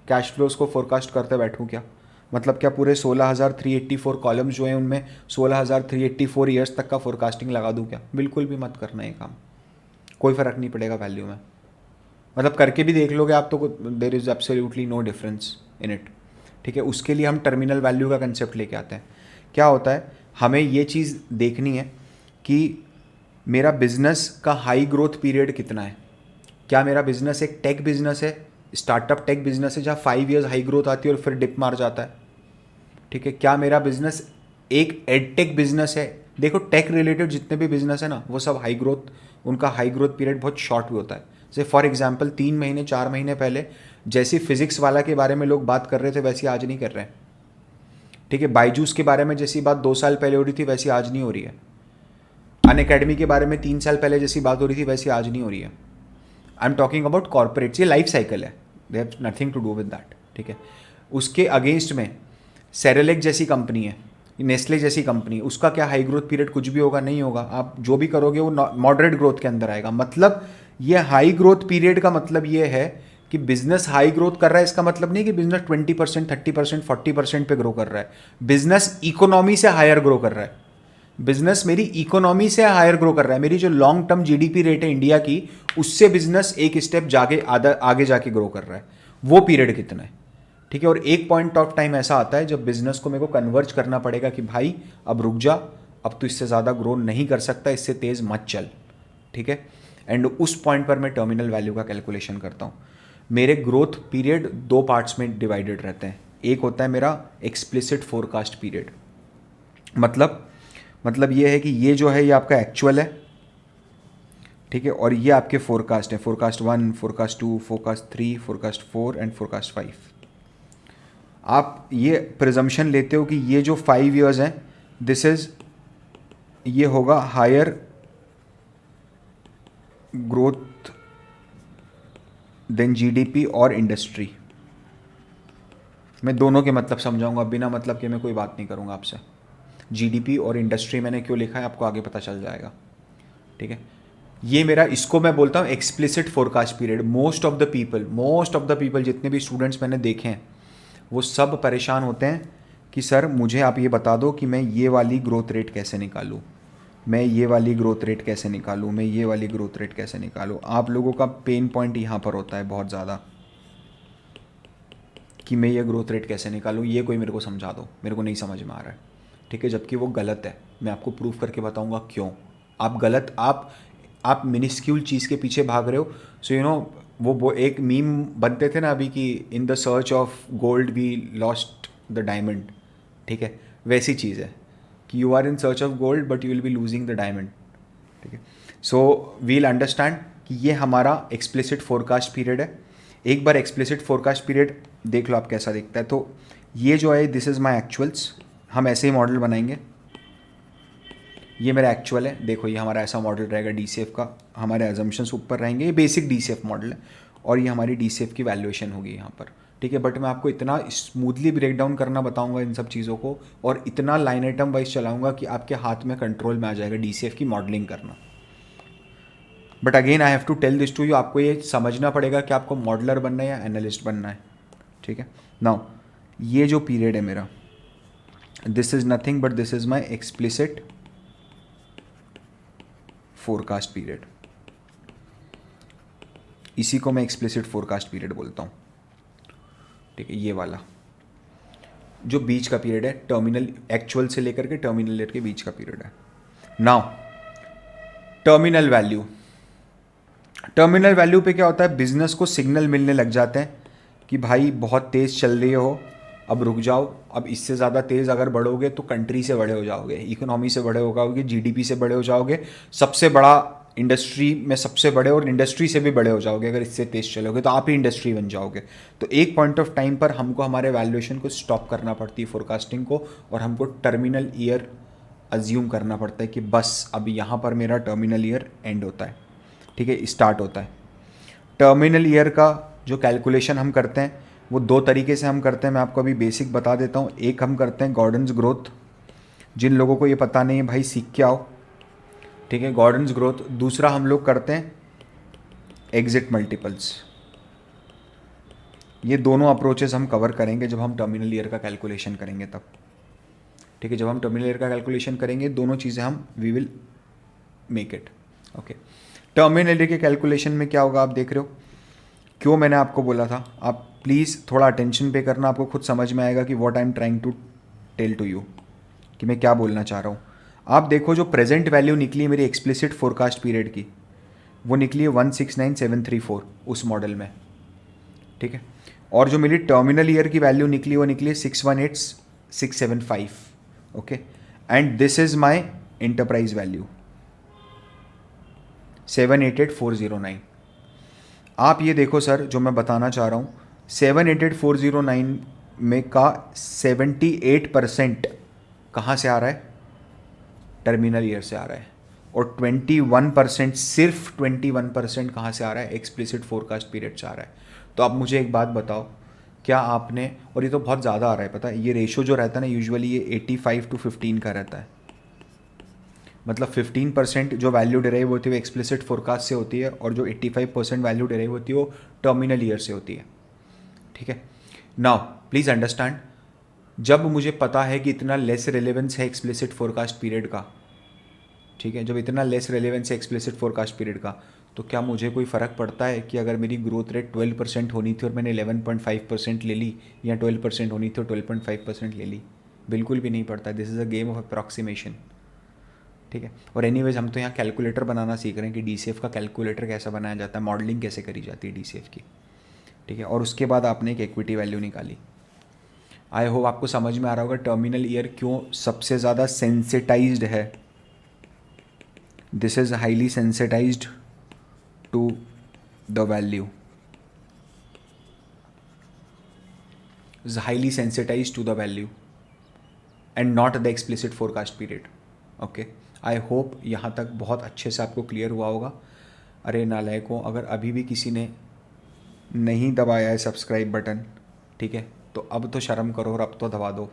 कैश फ्लोज को फोरकास्ट करते बैठूँ क्या? मतलब क्या पूरे 16,384 कॉलम्स जो हैं उनमें 16,384 ईयर्स तक का फोरकास्टिंग लगा दूँ क्या? बिल्कुल भी मत करना ये काम, कोई फ़र्क नहीं पड़ेगा वैल्यू में। मतलब करके भी देख लोगे आप तो there is absolutely no difference in it, ठीक है। उसके लिए हम टर्मिनल वैल्यू का कंसेप्ट लेके आते हैं। क्या होता है, हमें ये चीज़ देखनी है कि मेरा बिजनेस का हाई ग्रोथ पीरियड कितना है। क्या मेरा बिजनेस एक टेक बिजनेस है, स्टार्टअप टेक बिजनेस है, जहाँ 5 ईयर्स हाई ग्रोथ आती है और फिर डिप मार जाता है, ठीक है। क्या मेरा बिजनेस एक एडटेक बिजनेस है। देखो टेक रिलेटेड जितने भी बिजनेस है ना, वो सब हाई ग्रोथ, उनका हाई ग्रोथ पीरियड बहुत शॉर्ट भी होता है। जैसे फॉर एग्जांपल 3 महीने 4 महीने पहले जैसी फिजिक्स वाला के बारे में लोग बात कर रहे थे वैसी आज नहीं कर रहे हैं, ठीक है। बायजूस के बारे में जैसी बात 2 साल पहले हो रही थी वैसी आज नहीं हो रही है। अनअकैडमी के बारे में 3 साल पहले जैसी बात हो रही थी वैसी आज नहीं हो रही है। I am talking about corporates, ये लाइफ साइकिल है, they have nothing to do with that, ठीक है। उसके अगेंस्ट में सेरेलेक जैसी कंपनी है, नेस्ले जैसी कंपनी, उसका क्या हाई ग्रोथ पीरियड कुछ भी होगा? नहीं होगा। आप जो भी करोगे वो मॉडरेट ग्रोथ के अंदर आएगा। मतलब ये हाई ग्रोथ पीरियड का मतलब ये है कि बिजनेस हाई ग्रोथ कर रहा है, इसका मतलब नहीं कि बिजनेस 20%, 30%, 40% पे ग्रो कर रहा है। बिजनेस इकोनॉमी से हायर ग्रो कर रहा है। बिजनेस मेरी इकोनॉमी से हायर ग्रो कर रहा है। मेरी जो लॉन्ग टर्म जीडीपी रेट है इंडिया की, उससे बिजनेस एक स्टेप जाके आगे जाके ग्रो कर रहा है। वो पीरियड कितना है, ठीक है। और एक पॉइंट ऑफ टाइम ऐसा आता है जब बिजनेस को मेरे को कन्वर्ज करना पड़ेगा कि भाई अब रुक जा, अब तो इससे ज़्यादा ग्रो नहीं कर सकता, इससे तेज़ मत चल, ठीक है। एंड उस पॉइंट पर मैं टर्मिनल वैल्यू का कैलकुलेशन करता हूँ। मेरे ग्रोथ पीरियड 2 पार्ट्स में डिवाइडेड रहते हैं। एक होता है मेरा एक्सप्लिसिट फोरकास्ट पीरियड, मतलब ये है कि ये जो है ये आपका एक्चुअल है, ठीक है, और ये आपके फोरकास्ट है, forecast 1, forecast 2, forecast 3, forecast 4 and forecast 5। आप ये प्रिजम्पशन लेते हो कि ये जो 5 ईयर्स हैं दिस इज, ये होगा हायर ग्रोथ देन जीडीपी और इंडस्ट्री। मैं दोनों के मतलब समझाऊंगा, बिना मतलब के मैं कोई बात नहीं करूंगा आपसे। जीडीपी और इंडस्ट्री मैंने क्यों लिखा है आपको आगे पता चल जाएगा, ठीक है। ये मेरा, इसको मैं बोलता हूँ explicit forecast period. Most of the people जितने भी स्टूडेंट्स मैंने देखे हैं वो सब परेशान होते हैं कि सर मुझे आप ये बता दो कि मैं ये वाली ग्रोथ रेट कैसे निकालूँ, मैं ये वाली ग्रोथ रेट कैसे निकालूँ, मैं ये वाली ग्रोथ रेट कैसे निकालूँ। आप लोगों का पेन पॉइंट यहाँ पर होता है बहुत ज़्यादा कि मैं ये ग्रोथ रेट कैसे निकालूँ, ये कोई मेरे को समझा दो, मेरे को नहीं समझ में आ रहा है, ठीक है। जबकि वो गलत है, मैं आपको प्रूव करके बताऊँगा क्यों आप गलत, आप मिनिस्क्यूल चीज़ के पीछे भाग रहे हो। सो यू नो वो एक मीम बनते थे ना अभी कि in the search of gold we lost the diamond, ठीक है। वैसी चीज़ है कि you are in search of gold but you will be losing the diamond, ठीक है। सो वील अंडरस्टैंड कि ये हमारा एक्सप्लिसिट फोरकास्ट पीरियड है। एक बार एक्सप्लिसिट फोरकास्ट पीरियड देख लो आप कैसा दिखता है। तो ये जो है दिस इज़ माई एक्चुअल्स, हम ऐसे ही मॉडल बनाएंगे। ये मेरा एक्चुअल है, देखो ये हमारा ऐसा मॉडल रहेगा डीसीएफ का, हमारे अजम्पशंस ऊपर रहेंगे, ये बेसिक डीसीएफ मॉडल है और ये हमारी डीसीएफ की वैल्यूएशन होगी यहाँ पर, ठीक है, बट मैं आपको इतना स्मूथली ब्रेक डाउन करना बताऊंगा इन सब चीज़ों को, और इतना लाइन आइटम वाइज चलाऊंगा कि आपके हाथ में कंट्रोल में आ जाएगा DCF की मॉडलिंग करना। But again I have to tell this to you, आपको ये समझना पड़ेगा कि आपको मॉडलर बनना है या एनालिस्ट बनना है। ठीक है, नाउ ये जो पीरियड है मेरा, this is nothing but this is my explicit forecast period. इसी को मैं एक्सप्लिसिट फोरकास्ट पीरियड बोलता हूँ। ठीक है, ये वाला जो बीच का पीरियड है, टर्मिनल एक्चुअल से लेकर के टर्मिनल ईयर के बीच का पीरियड है। Now terminal value, terminal value पे क्या होता है, बिजनेस को सिग्नल मिलने लग जाते हैं कि भाई बहुत तेज़ चल रही हो, अब रुक जाओ, अब इससे ज़्यादा तेज़ अगर बढ़ोगे तो कंट्री से बड़े हो जाओगे, इकोनॉमी से बड़े हो जाओगे, GDP से बड़े हो जाओगे, सबसे बड़ा इंडस्ट्री में सबसे बड़े, और इंडस्ट्री से भी बड़े हो जाओगे। अगर इससे तेज़ चलोगे तो आप ही इंडस्ट्री बन जाओगे। तो एक पॉइंट ऑफ टाइम पर हमको हमारे वैल्यूएशन को स्टॉप करना पड़ती है फोरकास्टिंग को, और हमको टर्मिनल ईयर अज्यूम करना पड़ता है कि बस अब यहाँ पर मेरा टर्मिनल ईयर एंड होता है। ठीक है, स्टार्ट होता है। टर्मिनल ईयर का जो कैलकुलेशन हम करते हैं वो दो तरीके से हम करते हैं, मैं आपको अभी बेसिक बता देता हूँ। एक हम करते हैं गॉर्डन्स ग्रोथ, जिन लोगों को ये पता नहीं है भाई सीख के आओ। ठीक है, गॉर्डन्स ग्रोथ। दूसरा हम लोग करते हैं एग्जिट मल्टीपल्स। ये दोनों अप्रोचेस हम कवर करेंगे जब हम टर्मिनल ईयर का कैलकुलेशन करेंगे तब। ठीक है, जब हम टर्मिनल ईयर का कैलकुलेशन करेंगे दोनों चीज़ें हम we will make it. Okay, terminal year के कैलकुलेशन में क्या होगा आप देख रहे हो, क्यों मैंने आपको बोला था, आप प्लीज़ थोड़ा अटेंशन पे करना, आपको खुद समझ में आएगा कि what I am trying to tell to you, कि मैं क्या बोलना चाह रहा हूँ। आप देखो जो प्रेजेंट वैल्यू निकली है मेरी एक्सप्लिसिट फोरकास्ट पीरियड की, वो निकली है 169734 उस मॉडल में। ठीक है, और जो मेरी टर्मिनल ईयर की वैल्यू निकली वो निकली है 618675। Okay, and this is my enterprise value 788409। आप ये देखो सर, जो मैं बताना चाह रहा हूँ, 788409 में का 78% कहाँ से आ रहा है, टर्मिनल ईयर से आ रहा है, और 21%, सिर्फ 21% कहाँ से आ रहा है, एक्सप्लिसिट फोरकास्ट पीरियड से आ रहा है। तो आप मुझे एक बात बताओ, क्या आपने, और ये तो बहुत ज़्यादा आ रहा है, पता है ये रेशो जो रहता है ना यूजुअली ये 85-15 का रहता है। मतलब 15% जो वैल्यू डिराइव होती है वो एक्सप्लिसिट फोरकास्ट से होती है, और जो 85% वैल्यू डिराइव होती है वो टर्मिनल ईयर से होती है। ठीक है, नाउ प्लीज़ अंडरस्टैंड, जब मुझे पता है कि इतना लेस रेलेवेंस है एक्सप्लिसिट फोरकास्ट पीरियड का, ठीक है, जब इतना लेस रेलेवेंस है एक्सप्लिसिट फोरकास्ट पीरियड का, तो क्या मुझे कोई फ़र्क पड़ता है कि अगर मेरी ग्रोथ रेट 12% होनी थी और मैंने 11.5% ले ली, या 12% होनी थी और 12.5% ले ली? बिल्कुल भी नहीं पड़ता। This is a game of approximation. ठीक है, और एनीवेज हम तो यहाँ कैलकुलेटर बनाना सीख रहे हैं कि DCF का कैलकुलेटर कैसा बनाया जाता है, मॉडलिंग कैसे करी जाती है DCF की। ठीक है, और उसके बाद आपने एक इक्विटी वैल्यू निकाली। आई होप आपको समझ में आ रहा होगा टर्मिनल ईयर क्यों सबसे ज़्यादा सेंसिटाइज्ड है। This is highly sensitised to the value, is highly sensitised to the value and not the explicit forecast period. Okay, I hope यहाँ तक बहुत अच्छे से आपको क्लियर हुआ होगा। अरे नालायकों, अगर अभी भी किसी ने नहीं दबाया है सब्सक्राइब बटन, ठीक है, तो अब तो शर्म करो और अब तो दबा दो।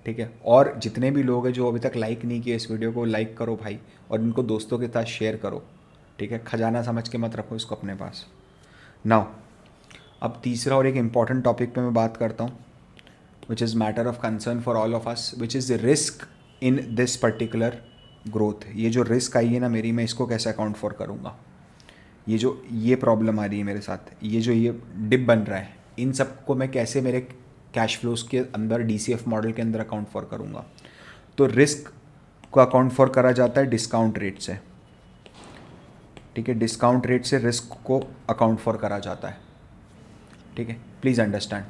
ठीक है, और जितने भी लोग हैं जो अभी तक लाइक नहीं किए इस वीडियो को, लाइक करो भाई, और इनको दोस्तों के साथ शेयर करो। ठीक है, खजाना समझ के मत रखो इसको अपने पास। नाउ अब तीसरा और एक इम्पॉर्टेंट टॉपिक पे मैं बात करता हूँ, which is matter of concern for all of us, which is risk in this particular growth. ये जो रिस्क आई है ना मेरी, मैं इसको कैसे अकाउंट फॉर करूँगा, ये प्रॉब्लम आ रही है मेरे साथ, ये डिप बन रहा है, इन सब को मैं कैसे मेरे कैश फ्लोज के अंदर DCF मॉडल के अंदर अकाउंट फॉर करूँगा। तो रिस्क को अकाउंट फॉर करा जाता है डिस्काउंट रेट से। ठीक है, डिस्काउंट रेट से रिस्क को अकाउंट फॉर करा जाता है। ठीक है, प्लीज़ अंडरस्टैंड।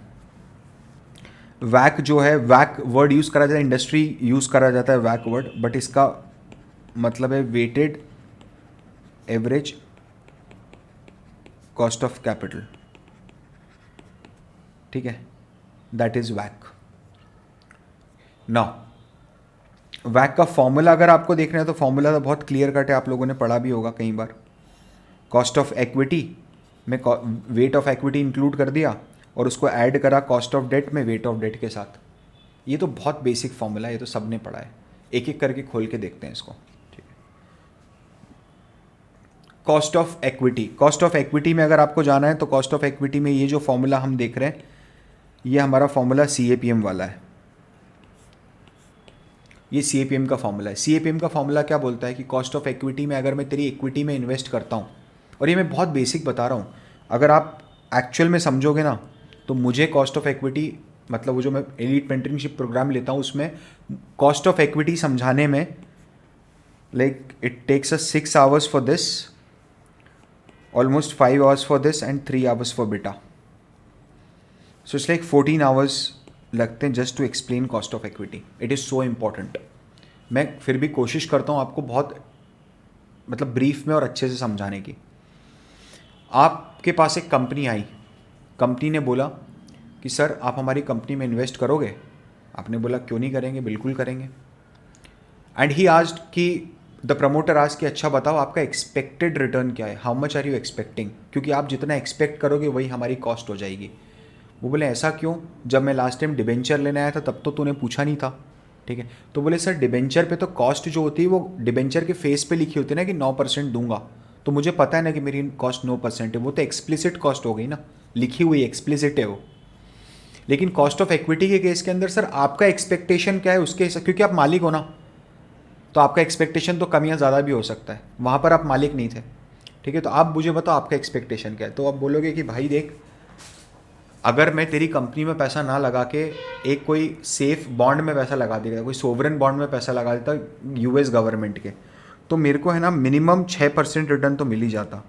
वैक जो है, वैक वर्ड यूज़ करा जाता है, इंडस्ट्री यूज़ करा जाता है वैक वर्ड, बट इसका मतलब है weighted average cost of capital. ठीक है, दैट इज वैक। नाउ वैक का फॉर्मूला अगर आपको देखना है तो फॉर्मूला तो बहुत क्लियर कट है, आप लोगों ने पढ़ा भी होगा कई बार। कॉस्ट ऑफ इक्विटी में वेट ऑफ इक्विटी इंक्लूड कर दिया, और उसको ऐड करा कॉस्ट ऑफ डेट में वेट ऑफ डेट के साथ। ये तो बहुत बेसिक फॉर्मूला है, ये तो सब ने पढ़ा है। एक एक करके खोल के देखते हैं इसको। ठीक है, cost of equity. Cost of equity में अगर आपको जाना है तो कॉस्ट ऑफ इक्विटी में ये जो फॉर्मूला हम देख रहे हैं ये हमारा फॉर्मूला CAPM वाला है। ये CAPM का फॉर्मूला है। CAPM का फॉर्मूला क्या बोलता है कि कॉस्ट ऑफ इक्विटी में अगर मैं तेरी इक्विटी में इन्वेस्ट करता हूँ, और ये मैं बहुत बेसिक बता रहा हूँ, अगर आप एक्चुअल में समझोगे ना तो मुझे कॉस्ट ऑफ इक्विटी मतलब वो जो मैं एलीट मेंटरशिप प्रोग्राम लेता हूँ उसमें कॉस्ट ऑफ इक्विटी समझाने में like it takes us 6 hours for this, almost 5 hours for this and 3 hours for beta. So it's like 14 hours लगते हैं just to explain cost of equity. It is so important. मैं फिर भी कोशिश करता हूँ आपको बहुत मतलब ब्रीफ में और अच्छे से समझाने की। आपके पास एक कंपनी आई, कंपनी ने बोला कि सर आप हमारी कंपनी में इन्वेस्ट करोगे? आपने बोला क्यों नहीं करेंगे, बिल्कुल करेंगे। एंड ही आस्क्ड कि द प्रमोटर आस्क्ड कि अच्छा बताओ आपका एक्सपेक्टेड रिटर्न क्या है, how much are you expecting, क्योंकि आप जितना एक्सपेक्ट करोगे वही हमारी कॉस्ट हो जाएगी। वो बोले ऐसा क्यों, जब मैं लास्ट टाइम डिबेंचर लेने आया था तब तो तूने पूछा नहीं था। ठीक है, तो बोले सर डिबेंचर पे तो कॉस्ट जो होती है वो डिबेंचर के फेस पे लिखी होती है ना कि 9% दूंगा, तो मुझे पता है ना कि मेरी कॉस्ट 9% है, वो तो एक्सप्लिसिट कॉस्ट हो गई ना, लिखी हुई एक्सप्लिसिट है वो। लेकिन कॉस्ट ऑफ इक्विटी के केस के अंदर सर आपका एक्सपेक्टेशन क्या है उसके, क्योंकि आप मालिक हो ना, तो आपका एक्सपेक्टेशन तो कम या ज़्यादा भी हो सकता है, वहाँ पर आप मालिक नहीं थे। ठीक है, तो आप मुझे बताओ आपका एक्सपेक्टेशन क्या है। तो आप बोलोगे कि भाई देख, अगर मैं तेरी कंपनी में पैसा ना लगा के एक कोई सेफ बॉन्ड में पैसा लगा देता, कोई सोवरेन बॉन्ड में पैसा लगा देता US गवर्नमेंट के, तो मेरे को है ना मिनिमम 6% रिटर्न तो मिल ही जाता,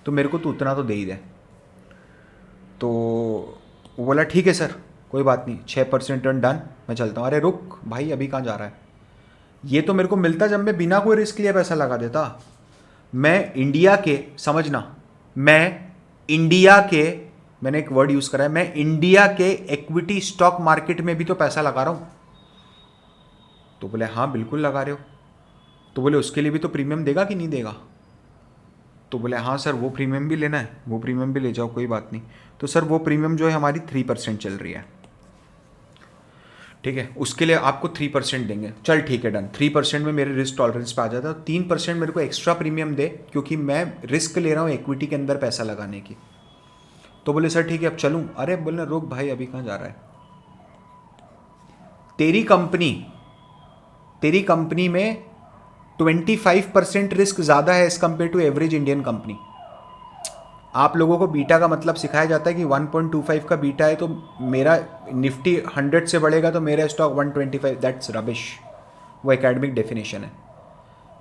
तो मेरे को तो उतना तो दे ही दे। तो वो बोला ठीक है सर कोई बात नहीं, 6% रिटर्न डन, मैं चलता हूँ। अरे रुक भाई, अभी कहाँ जा रहा है, ये तो मेरे को मिलता जब मैं बिना कोई रिस्क लिए पैसा लगा देता। मैं इंडिया के, समझना, मैं इंडिया के, मैंने एक वर्ड यूज करा है, मैं इंडिया के इक्विटी स्टॉक मार्केट में भी तो पैसा लगा रहा हूं। तो बोले हाँ बिल्कुल लगा रहे हो। तो बोले उसके लिए भी तो प्रीमियम देगा कि नहीं देगा? तो बोले हाँ सर वो प्रीमियम भी लेना है, वो प्रीमियम भी ले जाओ कोई बात नहीं। तो सर वो प्रीमियम जो है हमारी 3% चल रही है, ठीक है, उसके लिए आपको 3% देंगे। चल ठीक है डन, 3% में मेरे रिस्क टॉलरेंस पे आ जाता है, 3% मेरे को एक्स्ट्रा प्रीमियम दे क्योंकि मैं रिस्क ले रहा हूँ इक्विटी के अंदर पैसा लगाने की। तो बोले सर ठीक है अब चलूँ। अरे बोले रुक भाई, अभी कहाँ जा रहा है, तेरी कंपनी में 25% रिस्क ज़्यादा है as compare to average Indian company. आप लोगों को बीटा का मतलब सिखाया जाता है कि 1.25 का बीटा है तो मेरा निफ्टी 100 से बढ़ेगा तो मेरा स्टॉक 125। दैट्स रबिश, वो एकेडमिक डेफिनेशन है।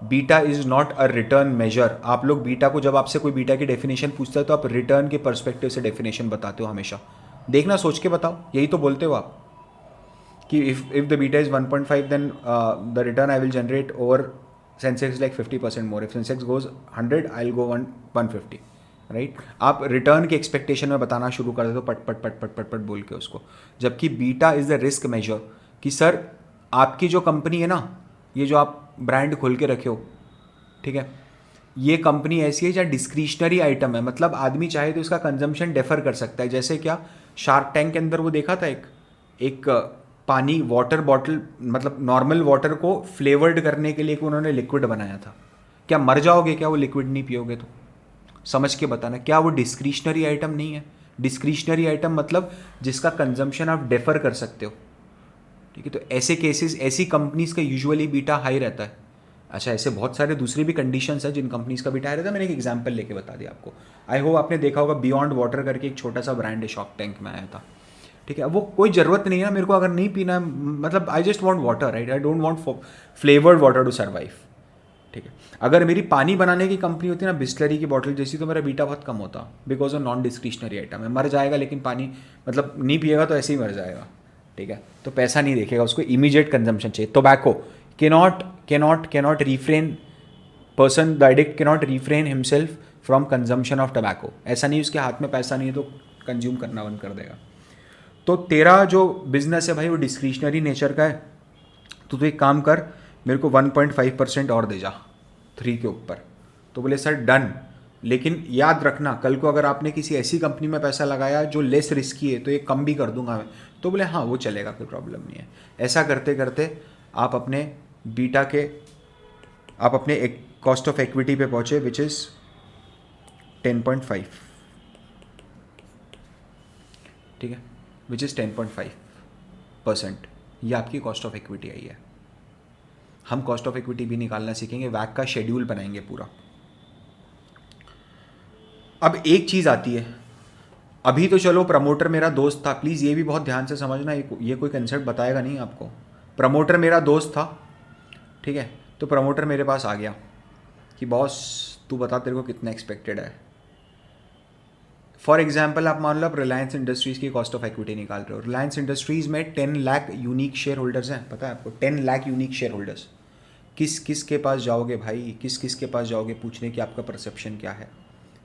Beta is not a return measure. आप लोग बीटा को, जब आपसे कोई बीटा की डेफिनेशन पूछता है तो आप रिटर्न के पर्सपेक्टिव से डेफिनेशन बताते हो हमेशा। देखना, सोच के बताओ, यही तो बोलते हो आप कि if the beta is 1.5 then the return I will generate over Sensex like 50% more. If Sensex goes 100 I will go 150, right. आप रिटर्न के एक्सपेक्टेशन में बताना शुरू कर देते हो पट पट पट पट पट पट बोल के उसको, जबकि beta is the risk measure कि सर आपकी जो कंपनी है ना, ये जो आप ब्रांड खोल के रखे हो, ठीक है, ये कंपनी ऐसी है जहाँ डिस्क्रिशनरी आइटम है, मतलब आदमी चाहे तो इसका कंजम्पशन डेफर कर सकता है। जैसे क्या, शार्क टैंक के अंदर वो देखा था एक पानी वाटर बॉटल, मतलब नॉर्मल वाटर को फ्लेवर्ड करने के लिए उन्होंने लिक्विड बनाया था। क्या मर जाओगे क्या वो लिक्विड नहीं पियोगे? तो समझ के बताना, क्या वो डिस्क्रिशनरी आइटम नहीं है? डिस्क्रिशनरी आइटम मतलब जिसका कंजम्पशन आप डेफर कर सकते हो, ठीक है। तो ऐसे केसेस, ऐसी कंपनीज का यूजुअली बीटा हाई रहता है। अच्छा, ऐसे बहुत सारे दूसरे भी कंडीशंस हैं जिन कंपनीज का बीटा हाई रहता है। मैंने एक एग्जांपल लेके बता दिया आपको। आई होप आपने देखा होगा, बियॉन्ड वाटर करके एक छोटा सा ब्रांड है, शार्क टैंक में आया था, ठीक है। वो कोई ज़रूरत नहीं है ना मेरे को, अगर नहीं पीना है, मतलब I just want water, right, I don't want flavoured water to survive, ठीक है। अगर मेरी पानी बनाने की कंपनी होती ना, बिस्लरी की बॉटल जैसी, तो मेरा बीटा बहुत कम होता, because of non discretionary item है। मर जाएगा लेकिन पानी, मतलब नहीं पिएगा तो ऐसे ही मर जाएगा, ठीक है। तो पैसा नहीं देखेगा, उसको इमीडिएट कंजम्पशन चाहिए। Tobacco cannot refrain, person the addict cannot refrain himself from consumption of tobacco। ऐसा नहीं उसके हाथ में पैसा नहीं है तो कंज्यूम करना बंद कर देगा। तो तेरा जो बिजनेस है भाई वो डिस्क्रिशनरी नेचर का है, तो तू एक काम कर, मेरे को 1.5% और दे जा 3 के ऊपर। तो बोले सर डन, लेकिन याद रखना, कल को अगर आपने किसी ऐसी कंपनी में पैसा लगाया जो लेस रिस्की है तो ये कम भी कर दूंगा मैं, तो बोले हाँ वो चलेगा, कोई प्रॉब्लम नहीं है। ऐसा करते करते आप अपने बीटा के, आप अपने एक कॉस्ट ऑफ इक्विटी पे पहुंचे विच इज़ 10.5, ठीक है, विच इज़ 10.5%। ये आपकी कॉस्ट ऑफ इक्विटी आई है। हम कॉस्ट ऑफ इक्विटी भी निकालना सीखेंगे, वैक का शेड्यूल बनाएंगे पूरा। अब एक चीज़ आती है, अभी तो चलो प्रमोटर मेरा दोस्त था, प्लीज़ ये भी बहुत ध्यान से समझना, ये कोई कंसेप्ट बताएगा नहीं आपको। प्रमोटर मेरा दोस्त था, ठीक है, तो प्रमोटर मेरे पास आ गया कि बॉस तू बता तेरे को कितना एक्सपेक्टेड है। फॉर एग्जाम्पल आप मान लो आप रिलायंस इंडस्ट्रीज़ की कॉस्ट ऑफ इक्विटी निकाल रहे हो। रिलायंस इंडस्ट्रीज़ में 10 लाख यूनिक शेयर होल्डर्स हैं, पता है आपको, 10 लाख यूनिक शेयर होल्डर्स। किस किस के पास जाओगे भाई, किस किस के पास जाओगे पूछने की आपका परसेप्शन क्या है?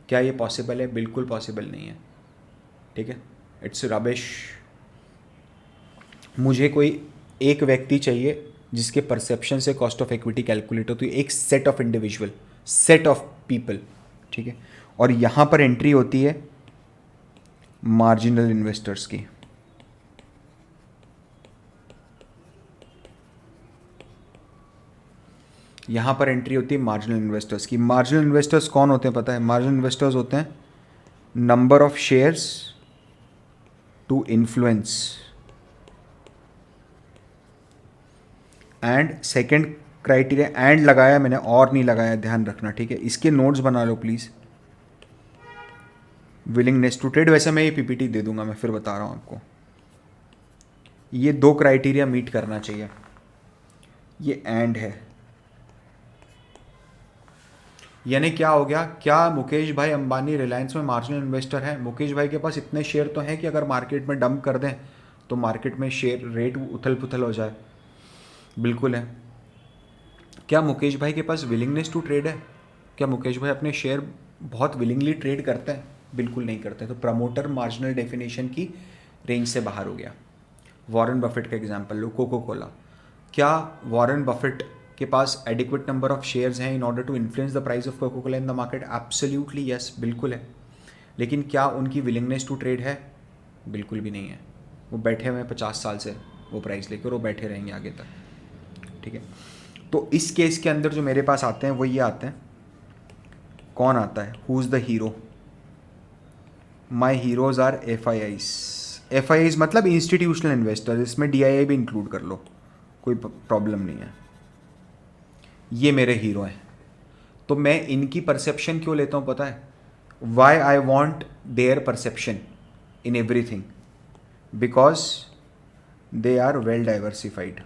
क्या ये पॉसिबल है? बिल्कुल पॉसिबल नहीं है, ठीक है, इट्स रबिश। मुझे कोई एक व्यक्ति चाहिए जिसके परसेप्शन से कॉस्ट ऑफ इक्विटी कैलकुलेट हो, तो एक set of individual, set of people, ठीक है। और यहाँ पर एंट्री होती है मार्जिनल इन्वेस्टर्स की। यहाँ पर एंट्री होती है मार्जिनल इन्वेस्टर्स की। मार्जिनल इन्वेस्टर्स कौन होते हैं पता है? मार्जिनल इन्वेस्टर्स होते हैं number of shares to influence and second criteria, and लगाया मैंने और नहीं लगाया, ध्यान रखना, ठीक है। इसके नोट्स बना लो प्लीज़। विलिंगनेस टू ट्रेड, वैसे मैं ये पीपीटी दे दूंगा, मैं फिर बता रहा हूँ आपको। ये 2 क्राइटेरिया मीट करना चाहिए, ये एंड है। यानी क्या हो गया, क्या मुकेश भाई अंबानी रिलायंस में मार्जिनल इन्वेस्टर है? मुकेश भाई के पास इतने शेयर तो हैं कि अगर मार्केट में डंप कर दें तो मार्केट में शेयर रेट उथल पुथल हो जाए, बिल्कुल है। क्या मुकेश भाई के पास विलिंगनेस टू ट्रेड है? क्या मुकेश भाई अपने शेयर बहुत विलिंगली ट्रेड करते हैं? बिल्कुल नहीं करते। तो प्रमोटर मार्जिनल डेफिनेशन की रेंज से बाहर हो गया। वॉरेन बफेट का एग्जांपल लो, कोको कोला। क्या वॉरेन बफेट के पास एडिक्वेट नंबर ऑफ शेयर्स हैं in order to influence the price of Coca Cola in the market? Absolutely yes, बिल्कुल है। लेकिन क्या उनकी विलिंगनेस टू ट्रेड है? बिल्कुल भी नहीं है। वो बैठे हुए हैं 50 साल से वो प्राइस लेकर, वो बैठे रहेंगे आगे तक, ठीक है। तो इस केस के अंदर जो मेरे पास आते हैं वो ये आते हैं, कौन आता है? Who is the hero? My heroes are FIIs। FIIs मतलब इंस्टीट्यूशनल इन्वेस्टर, इसमें DII भी इंक्लूड कर लो, कोई प्रॉब्लम नहीं है। ये मेरे हीरो हैं। तो मैं इनकी परसेप्शन क्यों लेता हूँ पता है? Why I want their perception in everything, because they are well diversified.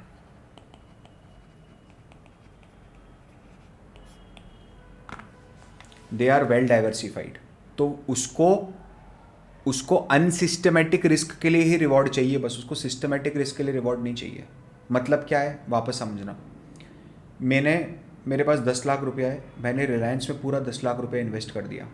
They are well diversified. तो उसको अनसिस्टमेटिक रिस्क के लिए ही रिवॉर्ड चाहिए, बस उसको सिस्टमेटिक रिस्क के लिए रिवॉर्ड नहीं चाहिए। मतलब क्या है, वापस समझना। मेरे पास 10 लाख रुपया है, मैंने रिलायंस में पूरा 10 लाख रुपया इन्वेस्ट कर दिया।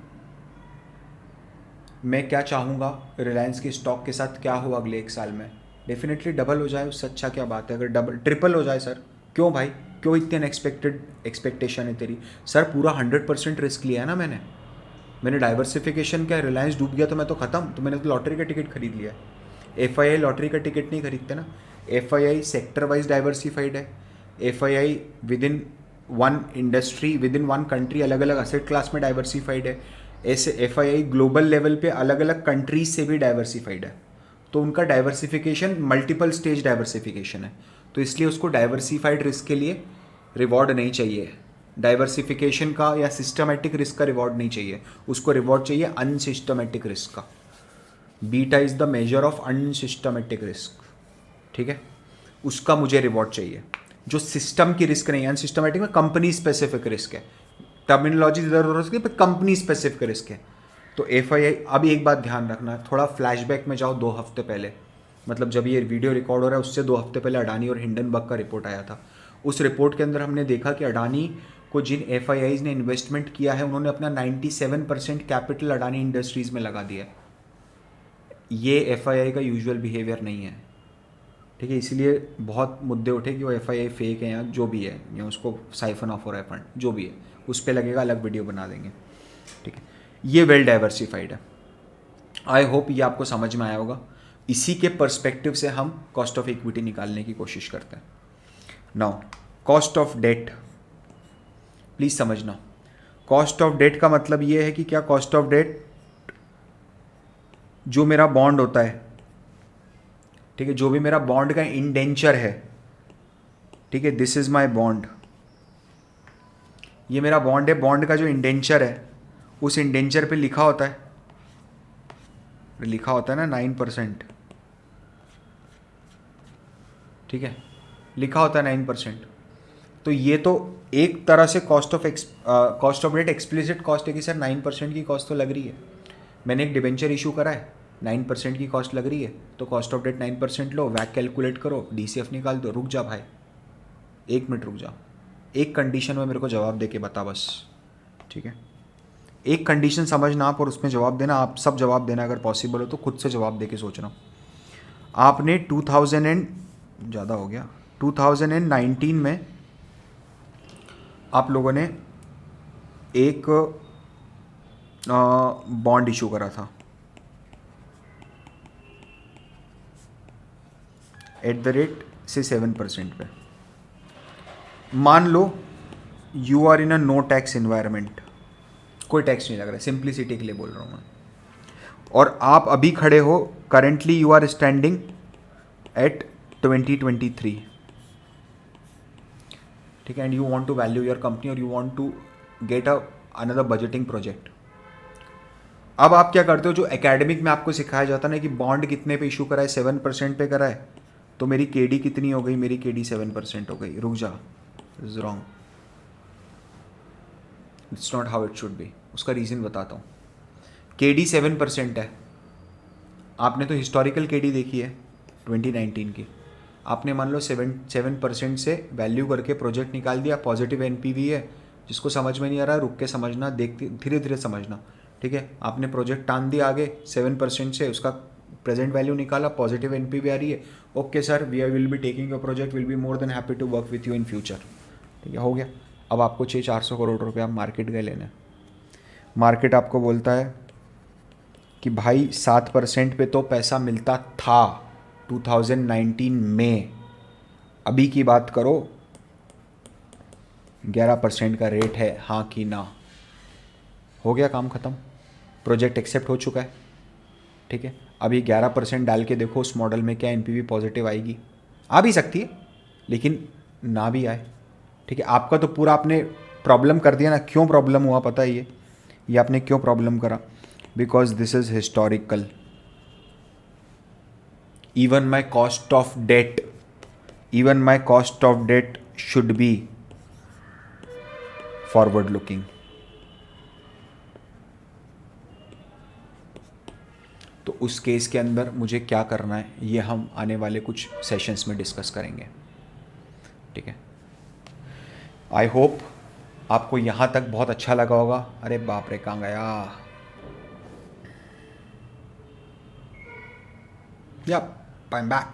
मैं क्या चाहूँगा, रिलायंस के स्टॉक के साथ क्या हो अगले 1 साल में? डेफिनेटली डबल हो जाए, उससे अच्छा क्या बात है। अगर डबल ट्रिपल हो जाए सर, क्यों भाई, क्यों इतनी अनएक्सपेक्टेड एक्सपेक्टेशन है तेरी? सर पूरा 100% रिस्क लिया है ना मैंने डाइवर्सिफिकेशन क्या, रिलायंस डूब गया तो मैं तो ख़त्म, तो मैंने तो लॉटरी का टिकट खरीद लिया है। FII लॉटरी का टिकट नहीं खरीदते ना। FII सेक्टर वाइज डाइवर्सिफाइड है। FII with in one industry, with in one country, अलग अलग असेट क्लास में डाइवर्सिफाइड है। ऐसे FII ग्लोबल लेवल पे अलग अलग कंट्रीज से भी डाइवर्सिफाइड है। तो उनका डाइवर्सिफिकेशन मल्टीपल स्टेज डाइवर्सिफिकेशन है, तो इसलिए उसको डाइवर्सिफाइड रिस्क के लिए रिवॉर्ड नहीं चाहिए। डाइवर्सिफिकेशन का या सिस्टमेटिक रिस्क का रिवॉर्ड नहीं चाहिए, उसको रिवॉर्ड चाहिए अनसिस्टमेटिक रिस्क का। Beta is the measure of unsystematic risk, ठीक है। उसका मुझे रिवॉर्ड चाहिए, जो सिस्टम की रिस्क नहीं है। अनसिस्टमेटिक में कंपनी स्पेसिफिक रिस्क है, टर्मिनोलॉजी इधर उधर उसकी, पर कंपनी स्पेसिफिक रिस्क है। तो FII, अब एक बात ध्यान रखना, थोड़ा फ्लैशबैक में जाओ 2 हफ्ते पहले, मतलब जब ये वीडियो रिकॉर्ड हो रहा है उससे 2 हफ्ते पहले अडानी और हिंडनबर्ग का रिपोर्ट आया था। उस रिपोर्ट के अंदर हमने देखा कि अडानी को जिन FIIs ने इन्वेस्टमेंट किया है उन्होंने अपना 97% कैपिटल अडानी इंडस्ट्रीज़ में लगा दिया। ये FII का यूजुअल बिहेवियर नहीं है, ठीक है। इसीलिए बहुत मुद्दे उठे कि वो FII फेक है या जो भी है, या उसको साइफन ऑफ हो रहा है फंड, जो भी है उस पर लगेगा, अलग वीडियो बना देंगे। ठीक है, ये वेल डाइवर्सिफाइड है। आई होप ये आपको समझ में आया होगा। इसी के पर्सपेक्टिव से हम कॉस्ट ऑफ इक्विटी निकालने की कोशिश करते हैं। Now cost of debt, please समझना, कॉस्ट ऑफ डेट का मतलब ये है कि क्या कॉस्ट ऑफ डेट जो मेरा बॉन्ड होता है, ठीक है, जो भी मेरा बॉन्ड का इंडेंचर है, ठीक है, दिस इज माय बॉन्ड, ये मेरा बॉन्ड है, बॉन्ड का जो इंडेंचर है उस इंडेंचर पे लिखा होता है ना 9%, ठीक है, लिखा होता है 9%। तो ये तो एक तरह से cost of debt explicit cost है कि सर 9% की कॉस्ट तो लग रही है, मैंने एक डिबेंचर इशू करा है, 9% की कॉस्ट लग रही है, तो कॉस्ट ऑफ डेट 9% लो, वैक कैलकुलेट करो, DCF निकाल दो। रुक जा भाई, 1 मिनट रुक जा, एक कंडीशन में मेरे को जवाब दे के बता बस, ठीक है, एक कंडीशन समझना आप और उसमें जवाब देना। आप सब जवाब देना अगर पॉसिबल हो तो खुद से जवाब दे के सोचना। आपने 2000 एंड ज़्यादा हो गया 2019 में आप लोगों ने एक बॉन्ड इशू करा था @ से 7% पे। मान लो you are in a no tax environment, कोई टैक्स नहीं लग रहा है, सिंप्लिसिटी के लिए बोल रहा हूँ मैं, और आप अभी खड़े हो, currently you are standing at 2023, ठीक है, and you want to value your company और you want to get another budgeting project. अब आप क्या करते हो, जो एकेडमिक में आपको सिखाया जाता है ना कि बॉन्ड कितने पे इशू करा है, 7% पे करा है, तो मेरी KD कितनी हो गई, मेरी KD 7% हो गई। रुक जा, is wrong, it's not how it should be. उसका रीज़न बताता हूँ। KD 7% है, आपने तो हिस्टोरिकल KD देखी है 2019 की, आपने मान लो 7% से वैल्यू करके प्रोजेक्ट निकाल दिया, पॉजिटिव NPV है, जिसको समझ में नहीं आ रहा रुक के समझना, देखते धीरे धीरे समझना, ठीक है। आपने प्रोजेक्ट टान दिया आगे 7% से, उसका प्रेजेंट वैल्यू निकाला, पॉजिटिव NPV आ रही है, okay sir we will be taking a project, will be more than happy to work with you in future, ठीक है, हो गया। अब आपको चाहिए 400 करोड़ रुपये, आप मार्केट गए लेने, मार्केट आपको बोलता है कि भाई 7% पे तो पैसा मिलता था 2019 में, अभी की बात करो 11% का रेट है, हाँ कि ना। हो गया काम ख़त्म, प्रोजेक्ट एक्सेप्ट हो चुका है, ठीक है। अभी 11% डाल के देखो उस मॉडल में क्या NPV पॉजिटिव आएगी, आ भी सकती है लेकिन ना भी आए, ठीक है। आपका तो पूरा आपने प्रॉब्लम कर दिया ना। क्यों प्रॉब्लम हुआ पता है ये आपने क्यों प्रॉब्लम करा, because this is historical. even my cost of debt should be forward looking। तो उस केस के अंदर मुझे क्या करना है ये हम आने वाले कुछ सेशंस में डिस्कस करेंगे, ठीक है। आई होप आपको यहाँ तक बहुत अच्छा लगा होगा। अरे बाप रे, कहाँ गया, या I am back,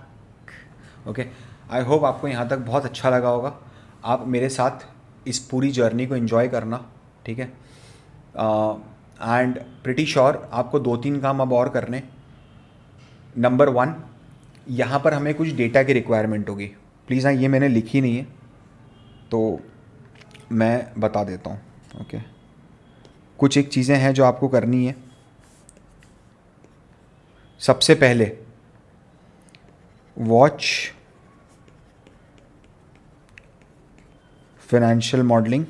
okay. I hope आपको यहाँ तक बहुत अच्छा लगा होगा। आप मेरे साथ इस पूरी जर्नी को एंजॉय करना, ठीक है। एंड प्रिटी श्योर आपको 2-3 काम अब और करने। नंबर 1, यहाँ पर हमें कुछ डेटा की रिक्वायरमेंट होगी। प्लीज़ हाँ, ये मैंने लिखी नहीं है तो मैं बता देता हूँ, ओके। कुछ एक चीज़ें हैं जो आपको करनी है। सबसे पहले watch financial modelling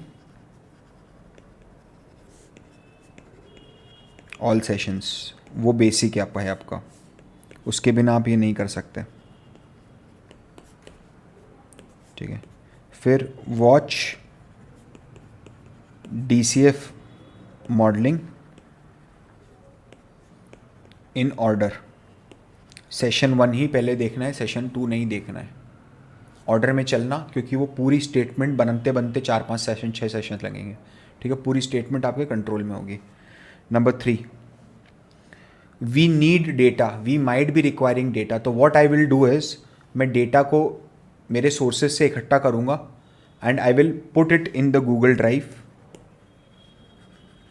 all sessions, वो बेसिक है आपका, उसके बिना आप ये नहीं कर सकते, ठीक है। फिर watch DCF modelling in order. Session 1 ही पहले देखना है, सेशन 2 नहीं देखना है। ऑर्डर में चलना, क्योंकि वो पूरी स्टेटमेंट बनते बनते 4-5 सेशन 6 सेशन लगेंगे, ठीक है। पूरी स्टेटमेंट आपके कंट्रोल में होगी। Number 3, we need data, we might be requiring data. तो what I will do is, मैं डेटा को मेरे सोर्सेज से इकट्ठा करूँगा and I will put it in the Google drive,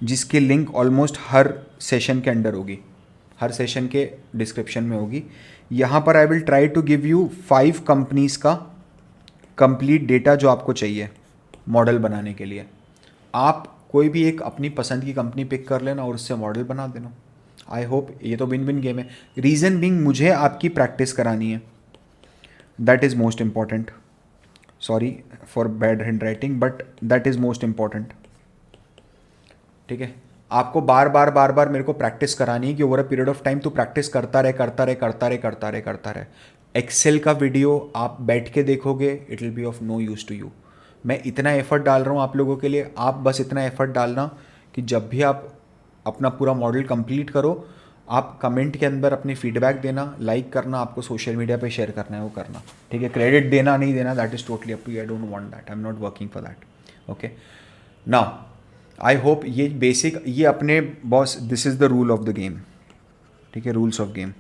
जिसकी लिंक ऑलमोस्ट हर सेशन के अंडर होगी, हर सेशन के डिस्क्रिप्शन में होगी। यहाँ पर I will try to give you 5 companies का कंप्लीट डेटा जो आपको चाहिए मॉडल बनाने के लिए। आप कोई भी एक अपनी पसंद की कंपनी पिक कर लेना और उससे मॉडल बना देना। आई होप ये तो विन विन गेम है। रीज़न बिंग मुझे आपकी प्रैक्टिस करानी है, that is most important. Sorry for bad hand writing but that is most important. ठीक है, आपको बार बार मेरे को प्रैक्टिस करानी है कि over a period of time तू प्रैक्टिस करता रहे। एक्सेल का वीडियो आप बैठ के देखोगे, it will be of no use to you. मैं इतना एफर्ट डाल रहा हूँ आप लोगों के लिए, आप बस इतना एफर्ट डालना कि जब भी आप अपना पूरा मॉडल कंप्लीट करो, आप कमेंट के अंदर अपनी फीडबैक देना, लाइक करना, आपको सोशल मीडिया पे शेयर करना है वो करना। ठीक है, क्रेडिट देना नहीं देना that is totally up to you. I don't want that, I am not working for that. Okay, now I hope ये बेसिक, ये अपने boss, this is the rule of the game. ठीक है, रूल्स ऑफ गेम।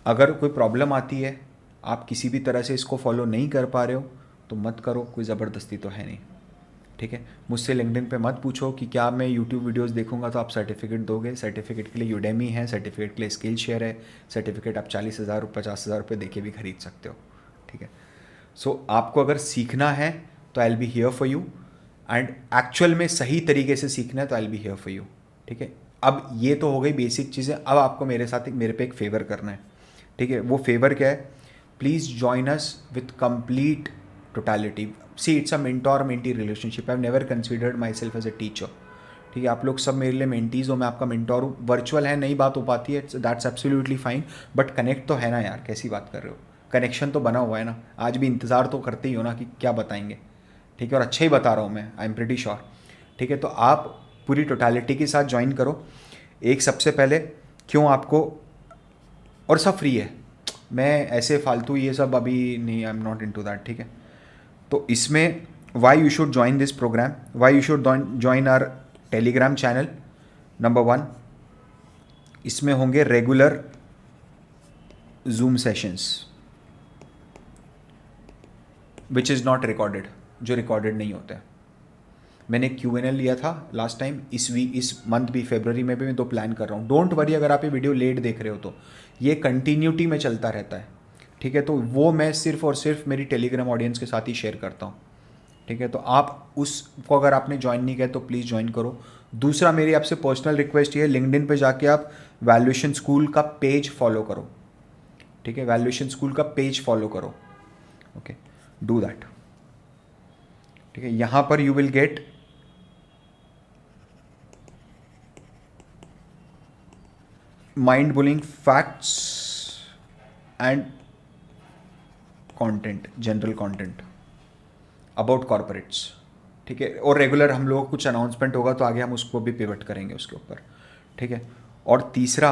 अगर कोई problem आती है, आप किसी भी तरह से इसको फॉलो नहीं कर पा रहे हो तो मत करो, कोई ज़बरदस्ती तो है नहीं। ठीक है, मुझसे लिंक्डइन पे मत पूछो कि क्या मैं यूट्यूब वीडियोस देखूंगा तो आप सर्टिफिकेट दोगे। सर्टिफिकेट के लिए यूडेमी है, सर्टिफिकेट के लिए स्किल शेयर है। सर्टिफिकेट आप 40,000 50,000 रुपये दे के भी खरीद सकते हो। ठीक है, सो आपको अगर सीखना है तो आई will be here for you, and actual में सही तरीके से सीखना है तो आई will be here for you. ठीक है, अब ये तो हो गई बेसिक चीज़ें। अब आपको मेरे साथ मेरे पे एक फेवर करना है। ठीक है, वो फेवर क्या है? Please join us with complete totality. See it's a mentor mentee relationship. I have never considered myself as a teacher. ठीक है, आप लोग सब मेरे लिए मेंटीज़ हो, मैं आपका मेंटोर हूँ। वर्चुअल है, नई बात हो पाती है, that's absolutely fine, but connect तो है ना यार, कैसी बात कर रहे हो? कनेक्शन तो बना हुआ है ना। आज भी इंतज़ार तो करते ही हो ना कि क्या बताएंगे। ठीक है, और अच्छा ही बता रहा हूँ मैं, आई एम प्रीटी श्योर। ठीक है, तो आप पूरी टोटलिटी के साथ ज्वाइन करो। एक सबसे पहले क्यों आपको, और सब फ्री है, मैं ऐसे फालतू ये सब अभी नहीं, I am not into that. ठीक है, तो इसमें why you should join this programme, why you should join our Telegram channel. Number 1, इसमें होंगे regular Zoom sessions which is not recorded, जो रिकॉर्डेड नहीं होते हैं। मैंने Q&A लिया था लास्ट टाइम, इस मंथ भी, फरवरी में भी मैं 2 प्लान कर रहा हूँ। डोंट वरी अगर आप ये वीडियो लेट देख रहे हो तो ये कंटिन्यूटी में चलता रहता है। ठीक है, तो वो मैं सिर्फ और सिर्फ मेरी टेलीग्राम ऑडियंस के साथ ही शेयर करता हूँ। ठीक है, तो आप उसको अगर आपने ज्वाइन नहीं किया तो प्लीज़ ज्वाइन करो। दूसरा मेरी आपसे पर्सनल रिक्वेस्ट ये है, लिंक्डइन पे जाके आप वैल्यूएशन स्कूल का पेज फॉलो करो। ठीक है, वैल्यूएशन स्कूल का पेज फॉलो करो। Okay, do that. ठीक है, यहाँ पर you will get mind blowing facts and content, general content about corporates. ठीक है, और रेगुलर हम लोग कुछ अनाउंसमेंट होगा तो आगे हम उसको भी पिवट करेंगे उसके ऊपर। ठीक है, और तीसरा,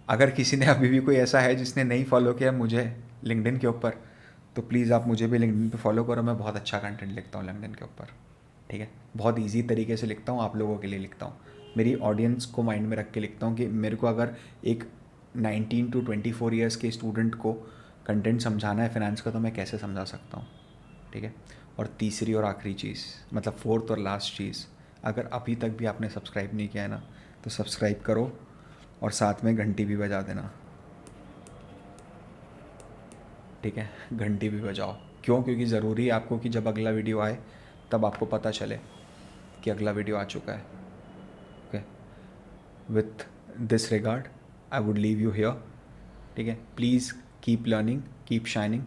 अगर किसी ने अभी भी कोई ऐसा है जिसने नहीं फॉलो किया मुझे लिंक्डइन के ऊपर, तो प्लीज़ आप मुझे भी लिंक्डइन पे फॉलो करो। मैं बहुत अच्छा कंटेंट लिखता हूँ लिंक्डइन के ऊपर। ठीक है, बहुत इजी तरीके से लिखता हूँ, आप लोगों के लिए लिखता हूँ, मेरी ऑडियंस को माइंड में रख के लिखता हूँ कि मेरे को अगर एक 19 to 24 ईयर्स के स्टूडेंट को कंटेंट समझाना है फाइनेंस का तो मैं कैसे समझा सकता हूँ। ठीक है, और तीसरी और आखिरी चीज़, मतलब फोर्थ और लास्ट चीज़, अगर अभी तक भी आपने सब्सक्राइब नहीं किया है ना तो सब्सक्राइब करो और साथ में घंटी भी बजा देना। ठीक है, घंटी भी बजाओ। क्यों? क्योंकि ज़रूरी है आपको कि जब अगला वीडियो आए तब आपको पता चले कि अगला वीडियो आ चुका है। Okay, with this regard I would leave you here. ठीक है, please keep learning, keep shining.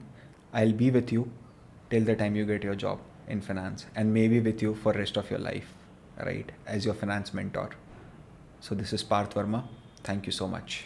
I will B with you till the time you get your job in finance, and maybe with you for rest of your life, right, as your finance mentor. So this is Parth Verma. Thank you so much.